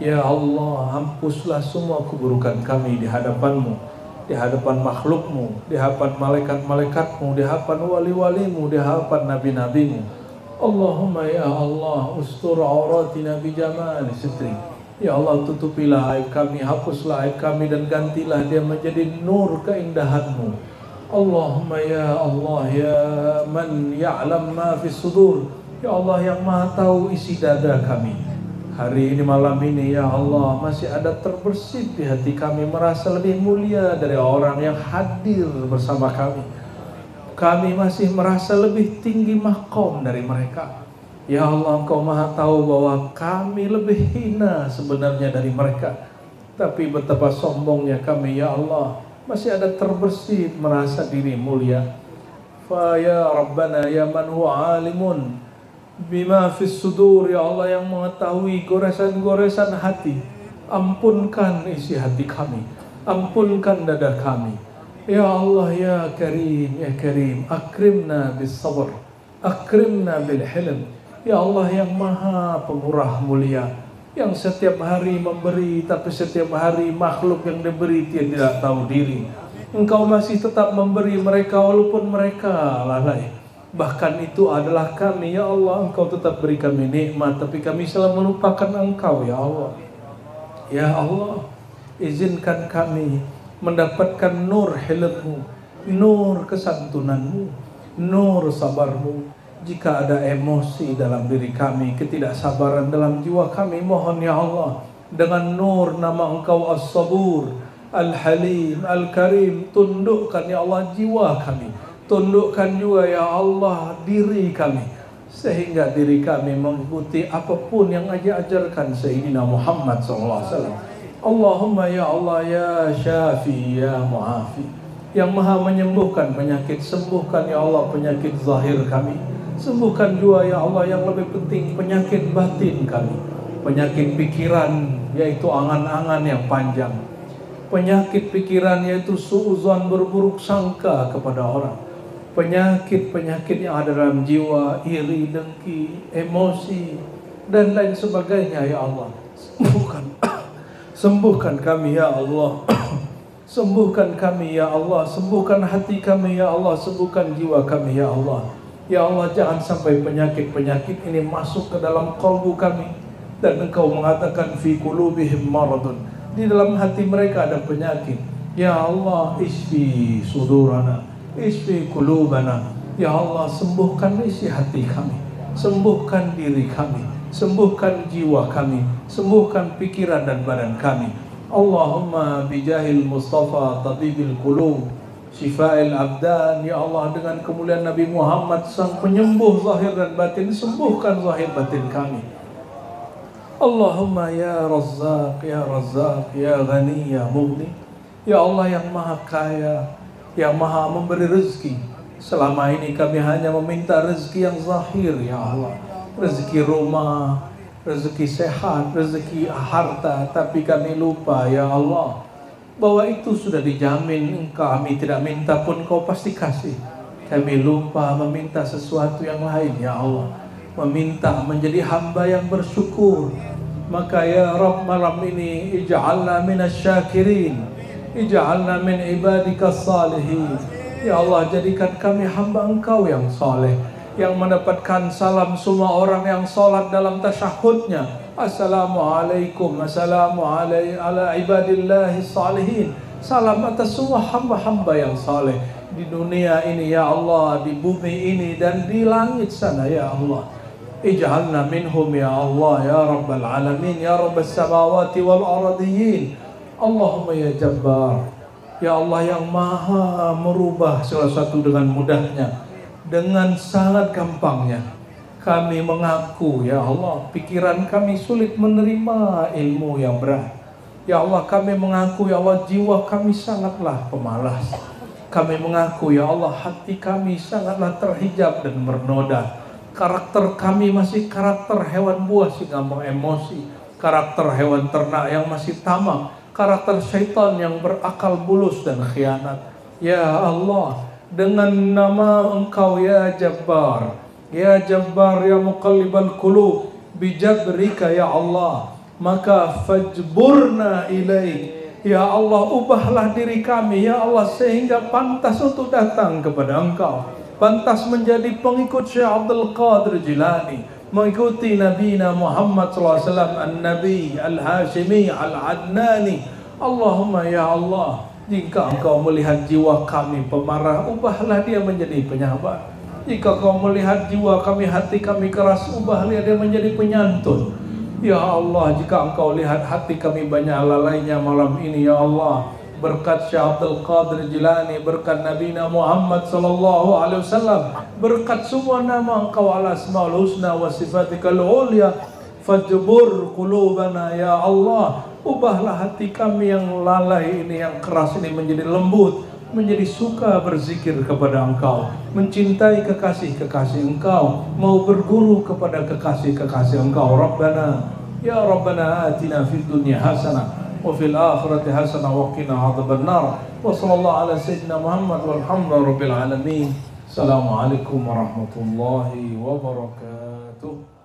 Speaker 1: Ya Allah, hapuslah semua keburukan kami di hadapan-Mu, di hadapan makhluk-Mu, di hadapan malaikat-malaikat-Mu, di hadapan wali-wali-Mu, di hadapan nabi-nabi-Mu. Allahumma ya Allah, ustur auratina bi jamali sitri. Ya Allah, tutupilah aib kami, hapuslah aib kami dan gantilah dia menjadi nur keindahan-Mu. Allahumma ya Allah, ya man ya'lam ma fis sudur. Ya Allah yang maha tahu isi dada kami. Hari ini malam ini ya Allah masih ada terbersit di hati kami, merasa lebih mulia dari orang yang hadir bersama kami. Kami masih merasa lebih tinggi maqam dari mereka. Ya Allah, Engkau maha tahu bahwa kami lebih hina sebenarnya dari mereka. Tapi betapa sombongnya kami ya Allah, masih ada terbersit merasa diri mulia. Fa ya Rabbana ya man huwa alimun bima fis sudur, ya Allah yang mengetahui goresan-goresan hati, ampunkan isi hati kami, ampunkan dada kami. Ya Allah ya Karim, ya Karim, akrimna bis sabr, akrimna bil hilm. Ya Allah yang maha pemurah mulia, yang setiap hari memberi, tapi setiap hari makhluk yang diberi dia tidak tahu diri. Engkau masih tetap memberi mereka walaupun mereka lalai. Bahkan itu adalah kami ya Allah, Engkau tetap beri kami nikmat, tapi kami selalu melupakan Engkau ya Allah. Ya Allah, izinkan kami mendapatkan nur hilm-Mu, nur kesantunan-Mu, nur sabar-Mu. Jika ada emosi dalam diri kami, ketidaksabaran dalam jiwa kami, mohon ya Allah, dengan nur nama Engkau As-Sabur, Al-Halim, Al-Karim, tundukkan ya Allah jiwa kami. Tundukkan juga ya Allah diri kami, sehingga diri kami mengikuti apapun yang ajarkan Sayyidina Muhammad SAW. Allahumma ya Allah ya Syafi ya Mu'afi, yang maha menyembuhkan penyakit, sembuhkan ya Allah penyakit zahir kami, sembuhkan juga ya Allah yang lebih penting penyakit batin kami, penyakit pikiran yaitu angan-angan yang panjang, penyakit pikiran yaitu suuzon berburuk sangka kepada orang, penyakit-penyakit yang ada dalam jiwa, iri, dengki, emosi, dan lain sebagainya ya Allah. Sembuhkan kami ya Allah. Sembuhkan kami ya Allah, sembuhkan hati kami ya Allah, sembuhkan jiwa kami ya Allah. Ya Allah, jangan sampai penyakit-penyakit ini masuk ke dalam kalbu kami. Dan Engkau mengatakan fi qulubihim maradun, di dalam hati mereka ada penyakit. Ya Allah, isfi sudurana, isfi qulubana. Ya Allah, sembuhkan isi hati kami, sembuhkan diri kami, sembuhkan jiwa kami, sembuhkan pikiran dan badan kami. Allahumma bijahil Mustafa tabibil qulub, syifa'il abdan. Ya Allah, dengan kemuliaan Nabi Muhammad sang penyembuh zahir dan batin, sembuhkan zahir batin kami. Allahumma ya Razzaq, ya Razzaq, ya Ghani, ya Mughni. Ya Allah yang maha kaya, yang maha memberi rezeki. Selama ini kami hanya meminta rezeki yang zahir ya Allah, rezeki rumah, rezeki sehat, rezeki harta. Tapi kami lupa ya Allah, bahwa itu sudah dijamin. Kami tidak minta pun Kau pasti kasih. Kami lupa meminta sesuatu yang lain ya Allah, meminta menjadi hamba yang bersyukur. Maka ya Rabb, malam ini ij'alna minasyakirin, ij'alna min ibadikas salihin. Ya Allah, jadikan kami hamba Engkau yang saleh, yang mendapatkan salam semua orang yang salat dalam tasyahudnya. Assalamualaikum, assalamualaikum ala ibadillahi salihin. Salam atas semua hamba-hamba yang saleh di dunia ini ya Allah, di bumi ini dan di langit sana ya Allah. Ij'alna minhum ya Allah ya Rabbal alamin, ya Rabbas samawati wal aradiyin. Allahumma ya Jabbar, ya Allah yang maha merubah segala sesuatu dengan mudahnya, dengan sangat gampangnya. Kami mengaku ya Allah, pikiran kami sulit menerima ilmu yang berat. Ya Allah, kami mengaku ya Allah, jiwa kami sangatlah pemalas. Kami mengaku ya Allah, hati kami sangatlah terhijab dan bernoda. Karakter kami masih karakter hewan buas yang gampang emosi, karakter hewan ternak yang masih tamak, karakter syaitan yang berakal bulus dan khianat. Ya Allah, dengan nama Engkau ya Jabbar, ya Jabbar, ya Muqallibal Qulub, bijabrika ya Allah, maka fajburna ilaik. Ya Allah, ubahlah diri kami ya Allah, sehingga pantas untuk datang kepada Engkau, pantas menjadi pengikut Syekh Abdul Qadir Jilani, mengikuti Nabi Muhammad SAW, An-Nabi Al-Hashimi Al-Adnani. Allahumma ya Allah, jika Engkau melihat jiwa kami pemarah, ubahlah dia menjadi penyabar. Jika Kau melihat jiwa kami, hati kami keras, ubahlah dia menjadi penyantun. Ya Allah, jika Engkau lihat hati kami banyak lalainya malam ini ya Allah, berkat Syekh Abdul Qadir Jilani, berkat Nabi Muhammad SAW, berkat semua nama Engkau al-asmaul husna wa sifatikal ulya, fajbur qulubana ya Allah. Ubahlah hati kami yang lalai ini, yang keras ini menjadi lembut, menjadi suka berzikir kepada Engkau, mencintai kekasih-kekasih Engkau, mau berguru kepada kekasih-kekasih Engkau. Rabbana, ya Rabbana atina fid dunya hasanah wa fil akhirati hasanah wa qina adzabannar. Wa sallallahu ala sayyidina Muhammad walhamdulillahi rabbil alamin. Assalamualaikum warahmatullahi wabarakatuh.